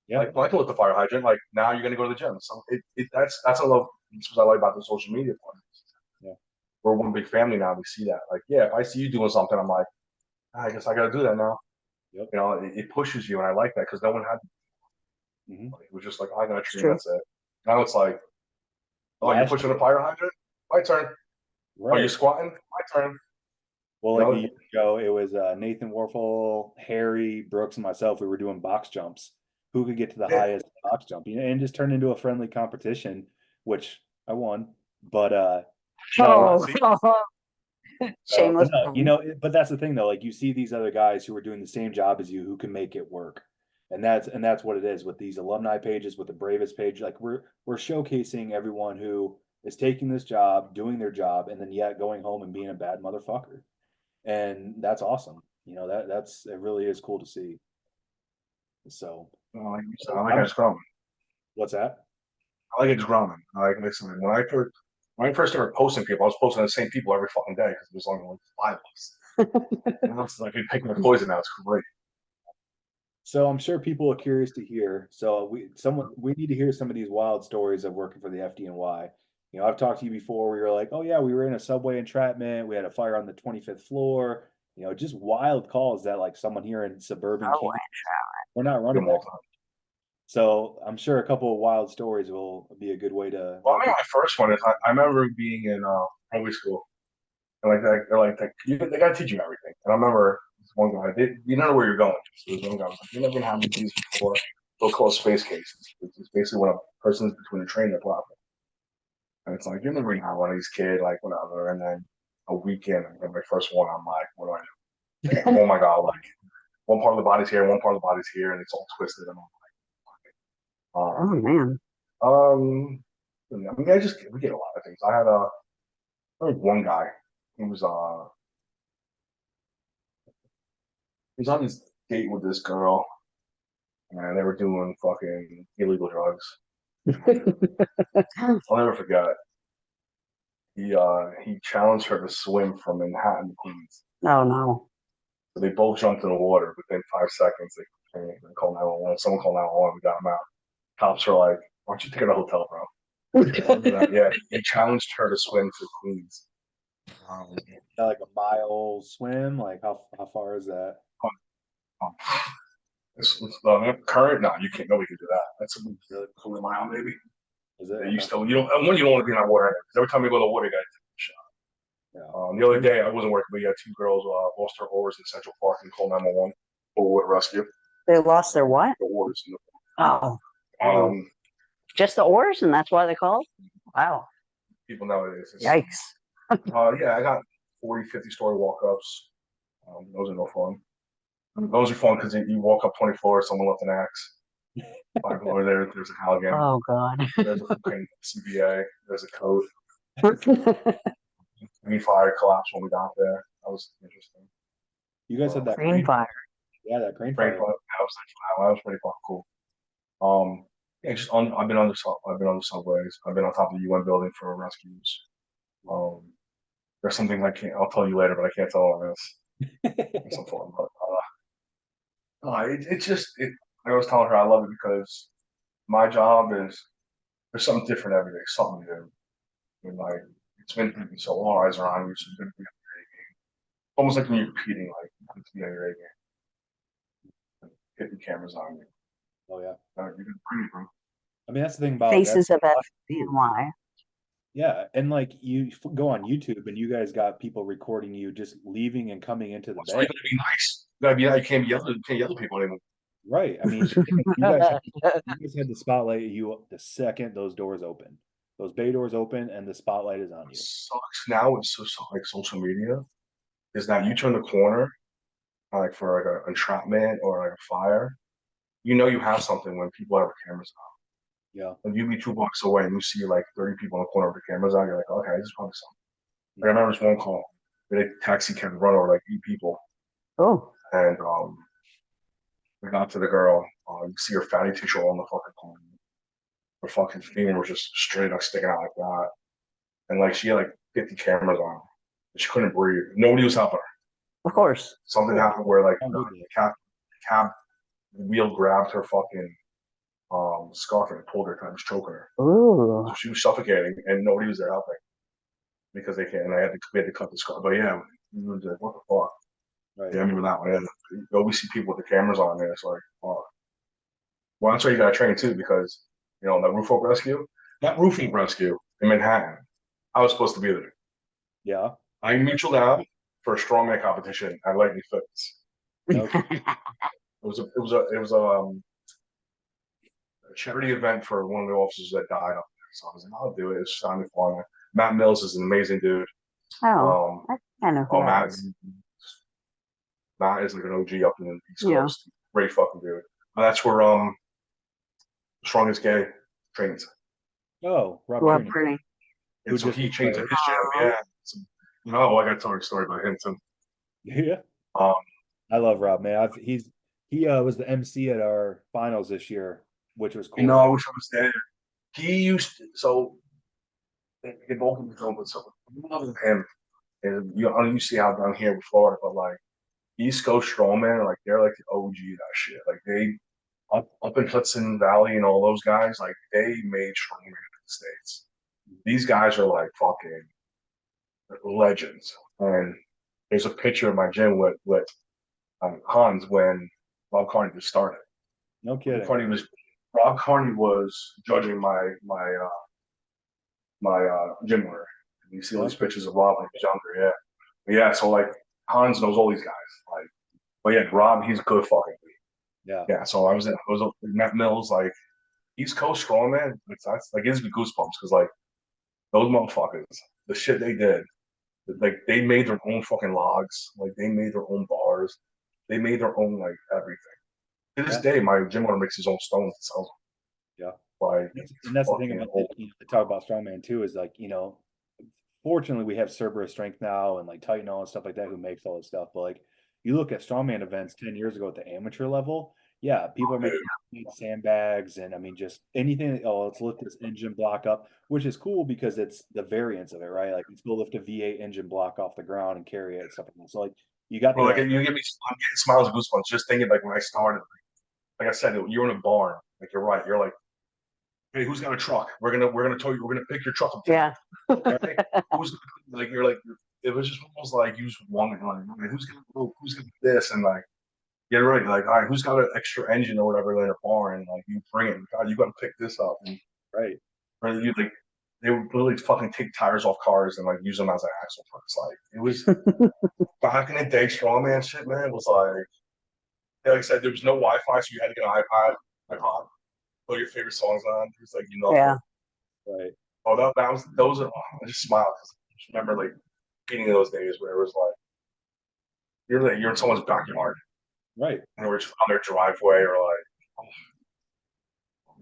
Yeah. Like, I can look the fire hydrant. Like now you're gonna go to the gym. So that's what I love. That's what I like about the social media part. Yeah, we're one big family now. We see that. Like, yeah, if I see you doing something, I'm like, I guess I gotta do that now. Yep. It pushes you, and I like that because no one had. Like, it was just like, I got a tree, that's it. Now it's like, oh, you're pushing a fire hydrant? My turn. Right. Are you squatting? My turn. Well, like a year ago, it was Nathan Warfel, Harry, Brooks, and myself. We were doing box jumps. Who could get to the highest box jump? And just turned into a friendly competition, which I won. But shameless. But that's the thing though. Like you see these other guys who are doing the same job as you who can make it work. And that's what it is with these alumni pages, with the Bravest page. Like we're showcasing everyone who is taking this job, doing their job, and then yet going home and being a bad motherfucker. And that's awesome. It really is cool to see. So I like it's growing. What's that? I like it's growing. I like listening. When I first started posting people, I was posting the same people every fucking day because it was only like 5 of us. And it's like you're taking the poison now. It's great. So I'm sure people are curious to hear. So we need to hear some of these wild stories of working for the FDNY. I've talked to you before where you're like, oh yeah, we were in a subway entrapment. We had a fire on the 25th floor. Just wild calls that like someone here in suburban. We're not running that. So I'm sure a couple of wild stories will be a good way to. Well, I mean, my first one is I remember being in public school, and they gotta teach you everything. And I remember this one guy, you don't know where you're going. So this one guy was like, "You're never gonna have these before." They'll call space cases. It's basically when a person's between a train and a platform. And it's like, you're never gonna have one of these kids, like whatever. And then a weekend, I got my first one. I'm like, what do I do? Oh my god! Like one part of the body's here, one part of the body's here, and it's all twisted. And Oh I'm man. I mean, we get a lot of things. I think one guy. He was he was on this date with this girl, and they were doing fucking illegal drugs. I'll never forget. He challenged her to swim from Manhattan to Queens. Oh no. So they both jumped in the water. Within 5 seconds, they called 911. Someone called 911. We got him out. Cops were like, "Why don't you take her to a hotel, bro?" Yeah, he challenged her to swim to Queens. Like a mile swim? Like how far is that? It's the current. No, you can't. Nobody can do that. That's a quarter mile, maybe. Is it? You still, you don't. And when you don't want to be in that water, every time you go in the water, you got to take a shot. Yeah. The other day, I wasn't working, but yeah, two girls lost their oars in Central Park and called 911 for water rescue. They lost their what? The oars. Oh. Just the oars, and that's why they called? Wow. People nowadays. Yikes. Yeah, I got 40, 50-story walk-ups. Those are no fun. Those are fun because you walk up 20 floors, someone left an axe. 5 floors there's a Halligan. Oh God. There's a fucking CBA. There's a coat. Green fire collapsed when we got there. That was interesting. You guys had that Green fire. Yeah, that crane Great fire. fun. That was pretty fucking cool. Yeah, I've been on the subways. I've been on top of the UN building for rescues. There's something I'll tell you later, but I can't tell on this. It's important, but I was telling her I love it because my job is there's something different every day, something new. And like it's been so all eyes are on you, so you're gonna be on your A game. Almost like when you're competing, like you have to be on your A game. Hit the cameras on you. Oh yeah. You're gonna bring it, bro. I mean, that's the thing about Faces of FBNY. Yeah, and like you go on YouTube and you guys got people recording you just leaving and coming into the So bay. you gotta be nice. You gotta be nice. You can't yell at people anymore. Right. I mean, you guys had the spotlight you the second those doors open. Those bay doors open and the spotlight is on What you. sucks now with like social media is that you turn the corner like for like an entrapment or like a fire, you have something when people have their cameras on. Yeah. When you be 2 blocks away and you see like 30 people in the corner with their cameras on, you're like, okay, this is probably something. Like, I remember this one call where a taxi cab run over like 8 people. Oh. And we got to the girl. You see her fatty tissue on the fucking corner. Her fucking femur was just straight up sticking out like that. And like she had like 50 cameras on. And she couldn't breathe. Nobody was helping her. Of course. Something happened where like the cab wheel grabbed her fucking scarf and pulled her, kind of choking her. Ooh. So she was suffocating, and nobody was there helping because they can't. And we had to cut the scarf. But yeah, we were like, what the fuck? Right. Yeah, I remember that one. Yeah. You always see people with the cameras on there. It's like, fuck. Well, that's why you got to train too, because that roofing rescue in Manhattan, I was supposed to be there. Yeah. I mutualed out for a strongman competition at Lightning Fitness. Okay. It was a charity event for one of the officers that died up there. So I was like, I'll do it. It's time to fun. Matt Mills is an amazing dude. Oh, I know who that is. Matt is like an OG up in the East Coast. Great fucking dude. That's where Strongest Gay trains. Oh, Rob Kearney. And so he trains at his gym. Yeah. So, I got to tell you a story about him too. Yeah. I love Rob, man. He was the MC at our finals this year, which was cool. I wish I was there. He used to, so they both of them, but so I love him. And you see how down here with Florida, but like East Coast strongman, like they're like the OG of that shit. Like they up in Hudson Valley and all those guys, like they made strongman in the States. These guys are like fucking legends. And there's a picture of my gym with Hans when Bob Carney just started. No kidding. Rob Carney was judging my gym winner. You see all these pictures of Rob when he was younger, yeah. So like Hans knows all these guys, like, but yeah, Rob, he's good fucking. Yeah. So I was Matt Mills, like East Coast strongman. That's like, it gives me goosebumps because like those motherfuckers, the shit they did, like they made their own fucking logs, like they made their own bars, they made their own like everything. To this day, my gym owner makes his own stones and sells them. Yeah. Like, and that's the thing about the talk about strongman too, is like, fortunately we have Cerberus Strength now and like Titanol and stuff like that who makes all this stuff. But like you look at strongman events 10 years ago at the amateur level, people are making sandbags and I mean just anything. Oh, let's lift this engine block up, which is cool because it's the variance of it, right? Like let's go lift a V8 engine block off the ground and carry it and stuff like that. So like you got like you give me, I'm getting smiles and goosebumps just thinking like when I started. Like I said, you're in a barn. Like you're right. You're like, hey, who's got a truck? We're gonna tow you. We're gonna pick your truck up. Yeah. Right? Who's like you're like it was just almost like you just wanted like who's gonna do this and like yeah right like all right, who's got an extra engine or whatever in a barn and like you bring it. God, you got to pick this up and right. You like they would literally fucking take tires off cars and like use them as an axle parts. Like it was back in the day, strongman shit, man, was like I said, there was no Wi-Fi, so you had to get an iPod, put your favorite songs on. It was like Yeah. Right. Oh, that was those are. I just smiled because I just remember like being in those days where it was like you're in someone's backyard, right? And we're just on their driveway or like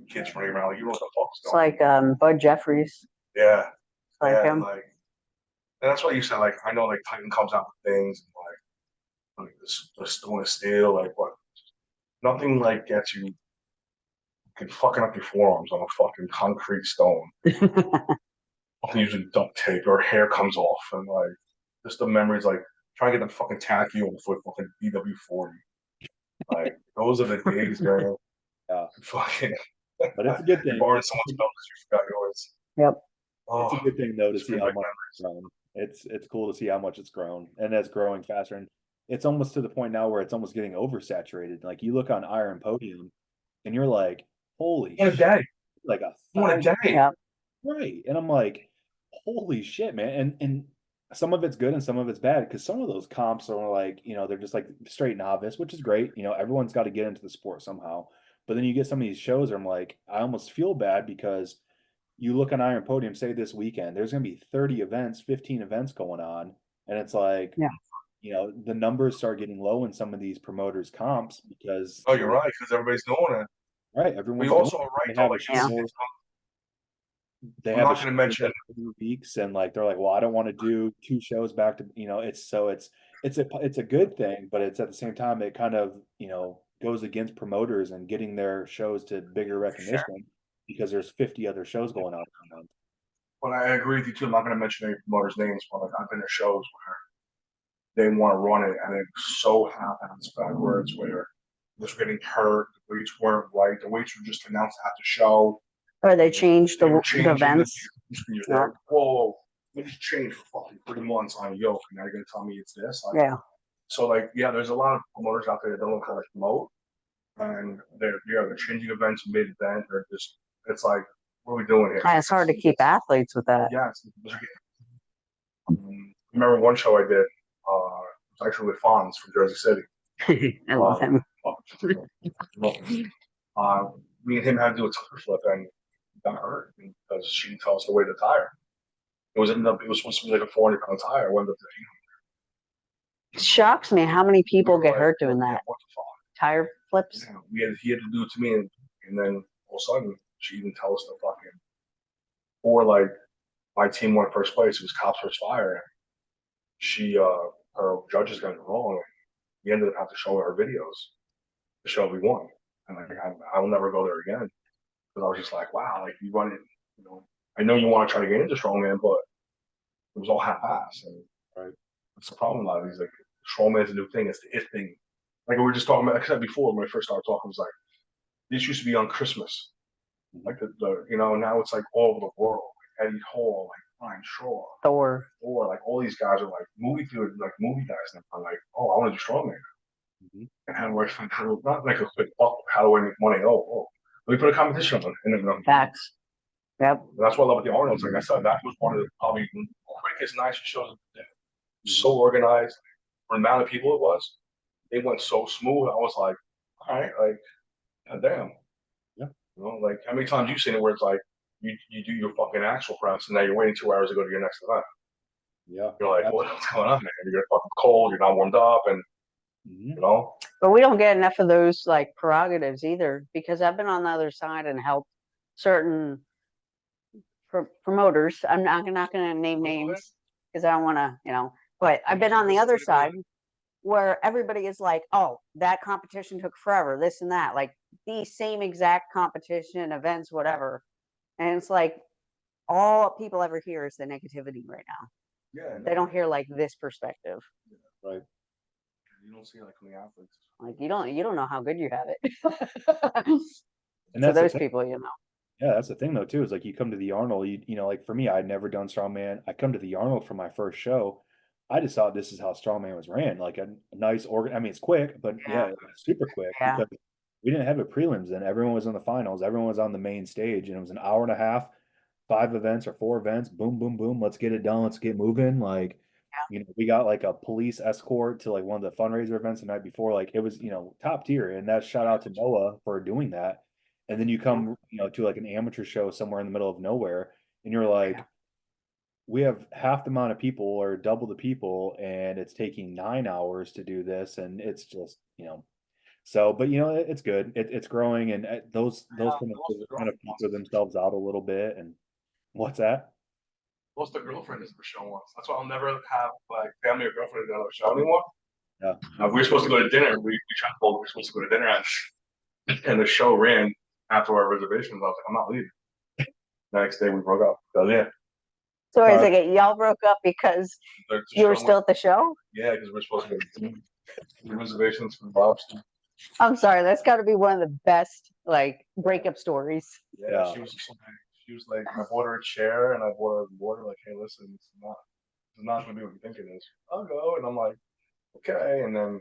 kids running around like you know what the fuck's going. It's like Bud Jeffries. Yeah. Like him. Like, and that's what you said. Like I know like Titan comes out with things and like the Stone of Steel, like what? Nothing like gets you fucking up your forearms on a fucking concrete stone. Using duct tape or hair comes off and like just the memories like trying to get the fucking tacky on the foot fucking BW40. Like those are the days, man. Yeah. Fucking but it's a good thing. You're borrowing someone's belt because you forgot yours. Yep. It's a good thing though to see how much it's grown. It's cool to see how much it's grown and it's growing faster. And it's almost to the point now where it's almost getting oversaturated. Like you look on Iron Podium and you're like, holy shit. Day. Like a day. Yeah. Right. And I'm like, holy shit, man. And some of it's good and some of it's bad because some of those comps are like, they're just like straight novice, which is great. Everyone's got to get into the sport somehow. But then you get some of these shows where I'm like, I almost feel bad because you look on Iron Podium, say this weekend, there's going to be 30 events, 15 events going on. And it's like, the numbers start getting low in some of these promoters' comps because. Oh, you're right, because everybody's doing it. Right. Everyone's we also are right. They have to mention weeks and like they're like, well, I don't want to do 2 shows back to it's a good thing, but it's at the same time it kind of goes against promoters and getting their shows to bigger recognition because there's 50 other shows going on. But I agree with you too. I'm not going to mention any promoters' names, but like I've been to shows where they want to run it and it so happens backwards where they're getting hurt, the weights weren't right, the weights were just announced at the show. Or they changed the events. Like, whoa, we just changed for fucking 3 months on a yoke, and now you're gonna tell me it's this? Like, yeah. So like, there's a lot of promoters out there that don't know how to promote, and they're changing events mid-event. They're just, it's like, what are we doing here? And it's hard to keep athletes with that. Yeah. Remember one show I did, it was actually with Fonz from Jersey City. I love him. Me and him had to do a tire flip and got hurt because she didn't tell us to weigh the tire. It was supposed to be like a 400-pound tire. It It shocks me how many people get hurt doing that. What the fuck? Tire flips. Yeah, he had to do it to me, and then all of a sudden she didn't tell us to fucking. Or like my team won first place. It was Cops vs. Fire. She her judges got it wrong. We ended up having to show her videos to show we won. And like I will never go there again because I was just like, wow, like you run it, I know you want to try to get into strongman, but it was all half-assed. And right, that's the problem. A lot of these like strongman's a new thing. It's the it thing. Like we were just talking about. Like I said before when I first started talking, it was like this used to be on Christmas, like the now it's like all over the world. Like Eddie Hall, like Ryan Shaw, Thor, like all these guys are like movie guys now. I'm like, oh, I want to do strongman. And how do I find not like a quick buck? How do I make money? Oh, We put a competition on, and Facts. Yep. that's what I love with the Arnold's. Like I said, that was one of the probably quickest, nicest shows. So organized for the amount of people it was. It went so smooth. I was like, all right, like, God damn. Yeah. You know, like how many times you've seen it where it's like you do your fucking actual press and now you're waiting 2 hours to go to your next event. Yeah. You're like, what's going on, man? You're fucking cold, you're not warmed up, and you know. But we don't get enough of those like prerogatives either, because I've been on the other side and helped certain promoters. I'm not going to name names because I don't want to, but I've been on the other side where everybody is like, oh, that competition took forever, this and that, like the same exact competition, events, whatever. And it's like all people ever hear is the negativity right now. Yeah. They don't hear like this perspective. Right. You don't see like from the athletes. Like you don't know how good you have it. And to that's those people, Yeah, that's the thing though too, is like you come to the Arnold, like for me, I'd never done Strongman. I come to the Arnold for my first show. I just thought this is how Strongman was ran, like a nice organ. I mean, it's quick, but yeah, super quick because we didn't have a prelims then. Everyone was in the finals. Everyone was on the main stage, and it was an hour and a half, 5 events or 4 events. Boom, boom, boom. Let's get it done. Let's get moving. Like, we got like a police escort to like one of the fundraiser events the night before. Like it was, top tier. And that's shout out to Noah for doing that. And then you come, to like an amateur show somewhere in the middle of nowhere, and you're like, we have half the amount of people or double the people, and it's taking 9 hours to do this, and it's just, so, but it's good. It's growing, and those kind of filter themselves out a little bit. And what's that? Most of the girlfriend is the show once. That's why I'll never have like family or girlfriend at another show anymore. Yeah. We were supposed to go to dinner. We traveled. We were supposed to go to dinner, and the show ran after our reservations. I was like, I'm not leaving. Next day we broke up. So yeah. So is it y'all broke up because you were still at the show? Yeah, because we're supposed to go to the reservations for Boston. I'm sorry, that's got to be one of the best like breakup stories. Yeah, she was like, I bought her a chair and I bought her a water. Like, hey, listen, it's not gonna be what you think it is. I'll go, and I'm like, okay. And then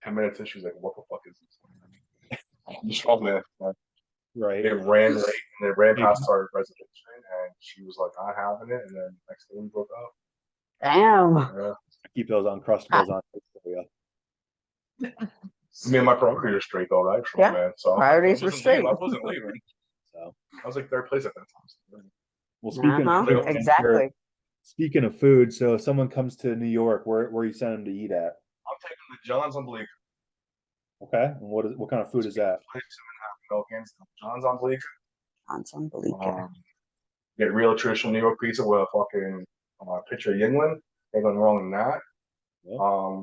10 minutes in, she's like, what the fuck is this? I'm just Strongman. Right. They ran late and they ran past our reservation, and she was like, "I having it," and then next thing we broke up. Damn. Yeah. Keep those Uncrustables on for you. Me and my career straight though, right? Man. So priorities were straight. I wasn't leaving. So I was like third place at that time. Well, speaking of food, exactly. Speaking of food, so if someone comes to New York, where you send them to eat at? I'm taking the John's on Bleecker. Okay, and what kind of food is that? John's on Bleecker. John's on Bleecker. Get real traditional New York pizza with a fucking picture of Yingling. Ain't going wrong in that. Yeah.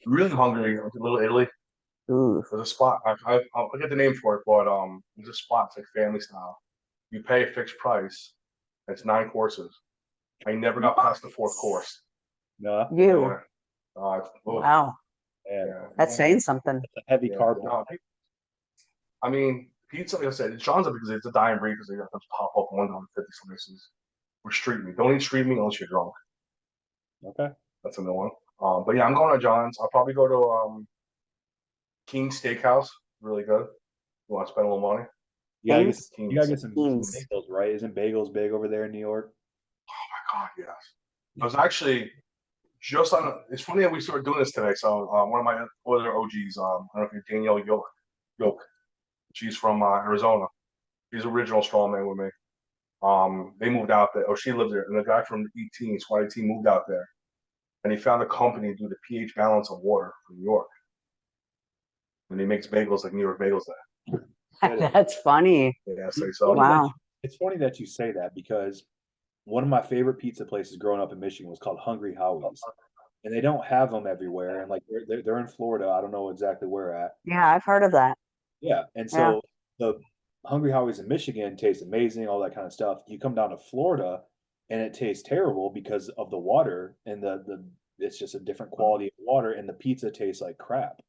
Really hungry. A little Italy. Ooh. There's a spot. I'll get the name for it, but there's a spot. It's like family style. You pay a fixed price. It's 9 courses. I never got past the 4th course. No. You. Yeah. Wow. Yeah. That's saying something. It's a heavy carb. I mean, pizza, like I said, it's John's because it's a dying breed because they got to pop up $1.50 slices. Or street meat. Don't eat street meat unless you're drunk. Okay. That's another one. But yeah, I'm going to John's. I'll probably go to King's Steakhouse. Really good. You want to spend a little money? Yeah, you gotta get some bagels, right? Isn't bagels big over there in New York? Oh my God, yes. I was actually just on. It's funny that we started doing this today. So one of my other OGs, I don't know if you're Danielle Yoke. She's from Arizona. She's original Strongman with me. They moved out there. Or she lived there. And the guy from Squad 18 moved out there. And he found a company to do the pH balance of water for New York. And he makes bagels like New York bagels there. That's funny. Yeah, so. Wow. It's funny that you say that because one of my favorite pizza places growing up in Michigan was called Hungry Howie's. And they don't have them everywhere. And like they're in Florida. I don't know exactly where at. Yeah, I've heard of that. Yeah. And so the Hungry Howie's in Michigan tastes amazing, all that kind of stuff. You come down to Florida and it tastes terrible because of the water and the it's just a different quality of water, and the pizza tastes like crap.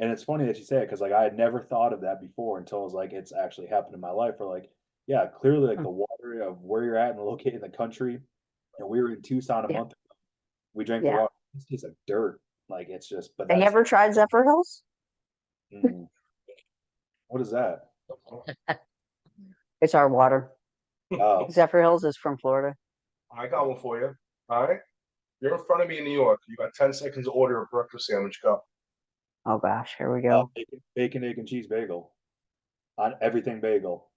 And it's funny that you say it because like I had never thought of that before until it was like it's actually happened in my life. Where like, yeah, clearly like the water of where you're at and located in the country. And we were in Tucson a month ago. We drank the water. It tastes like dirt. Like it's just. But have you ever tried Zephyr Hills? What is that? It's our water. Oh, Zephyr Hills is from Florida. I got one for you. All right. You're in front of me in New York. You got 10 seconds to order a breakfast sandwich. Go. Oh gosh, here we go. bacon, egg, and cheese bagel. On everything bagel.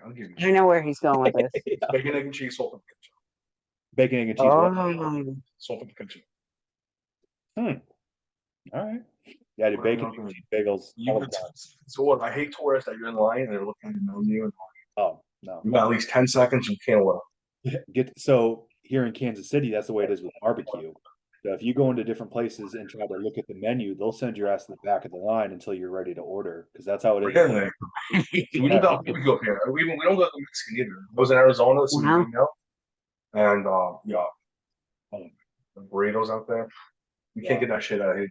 I'll give I you know where he's going with this. bacon, egg, and cheese, salt and ketchup. Bacon, egg, and cheese. Oh, Salt and ketchup. All right. Yeah, the bacon, egg, and cheese bagels. All the time. So I hate tourists that you're in line and they're looking at the menu and Oh no. you got at least 10 seconds. You can't order. So here in Kansas City, that's the way it is with barbecue. So if you go into different places and try to look at the menu, they'll send your ass to the back of the line until you're ready to order, because that's how it is. Really? We don't got barbecue up here. We don't got the Mexican either. I was in Arizona, so Wow. and the burritos out there. You can't get that shit out here.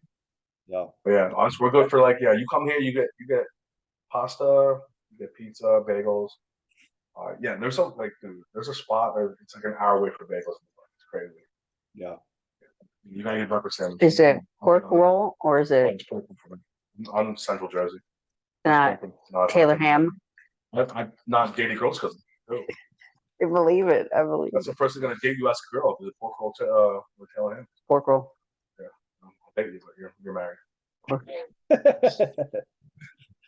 Yeah. But yeah, honestly, we're good for like you come here, you get pasta, you get pizza, bagels. There's a spot where it's like an hour away for bagels. It's crazy. Yeah. You gotta get breakfast sandwich. is it pork roll or is it on Central Jersey? not Taylor ham? I'm not dating girls because I believe it. I believe that's it. the first thing gonna date you as a girl. Is pork roll with Taylor ham? Pork roll. I'll date you, but you're married.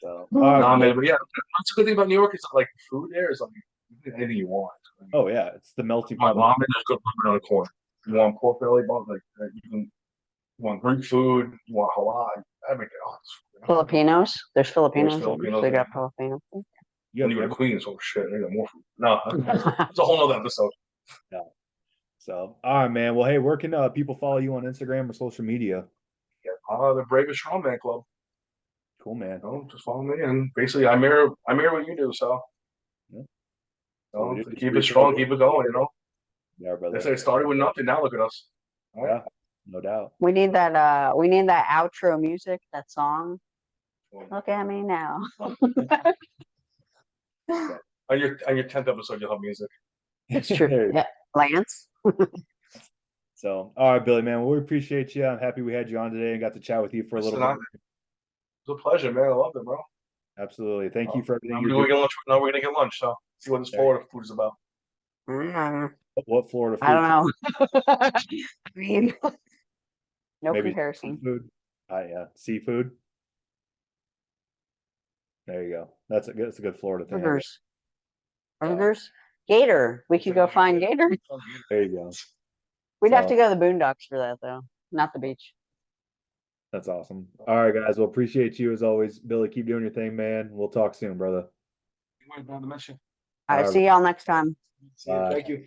So, man, but yeah, what's a good thing about New York is like food there is like you can get anything you want. oh yeah, it's the melting My pot. ramen, there's good ramen on the corner. You want pork belly, you want Greek food, you want halal, everything. Filipinos. There's Filipinos. Filipinos, They got yeah. Filipinos. You When have you go to every- Queens, oh shit, they got more food. No, it's a whole nother episode. So, all right, man. Well, hey, where can people follow you on Instagram or social media? Yeah, the Bravest Strongman Club. Cool, man. Just follow me, and basically, I mirror what you do. So, Yeah. keep it strong, keep it going. Yeah, brother. They say it started with nothing. Now look at us. All right. Yeah, no doubt. We need that. We need that outro music. That song. Look at me now. On your 10th episode, you'll have music. It's true. Yeah, Lance. So, all right, Billy, man. Well, we appreciate you. I'm happy we had you on today and got to chat with you for a little bit. It was a pleasure, man. I loved it, bro. Absolutely. Thank you for everything. We're gonna get lunch. So see what this Florida food is about. What Florida food? I don't know. I mean, no Maybe comparison. seafood. Yeah, seafood. There you go. That's a good Florida thing. Burgers. Gator. We could go find Gator. There you go. We'd have to go to the boondocks for that, though, not the beach. That's awesome. All right, guys. Well, appreciate you as always, Billy. Keep doing your thing, man. We'll talk soon, brother. All right, see y'all next time. Thank you.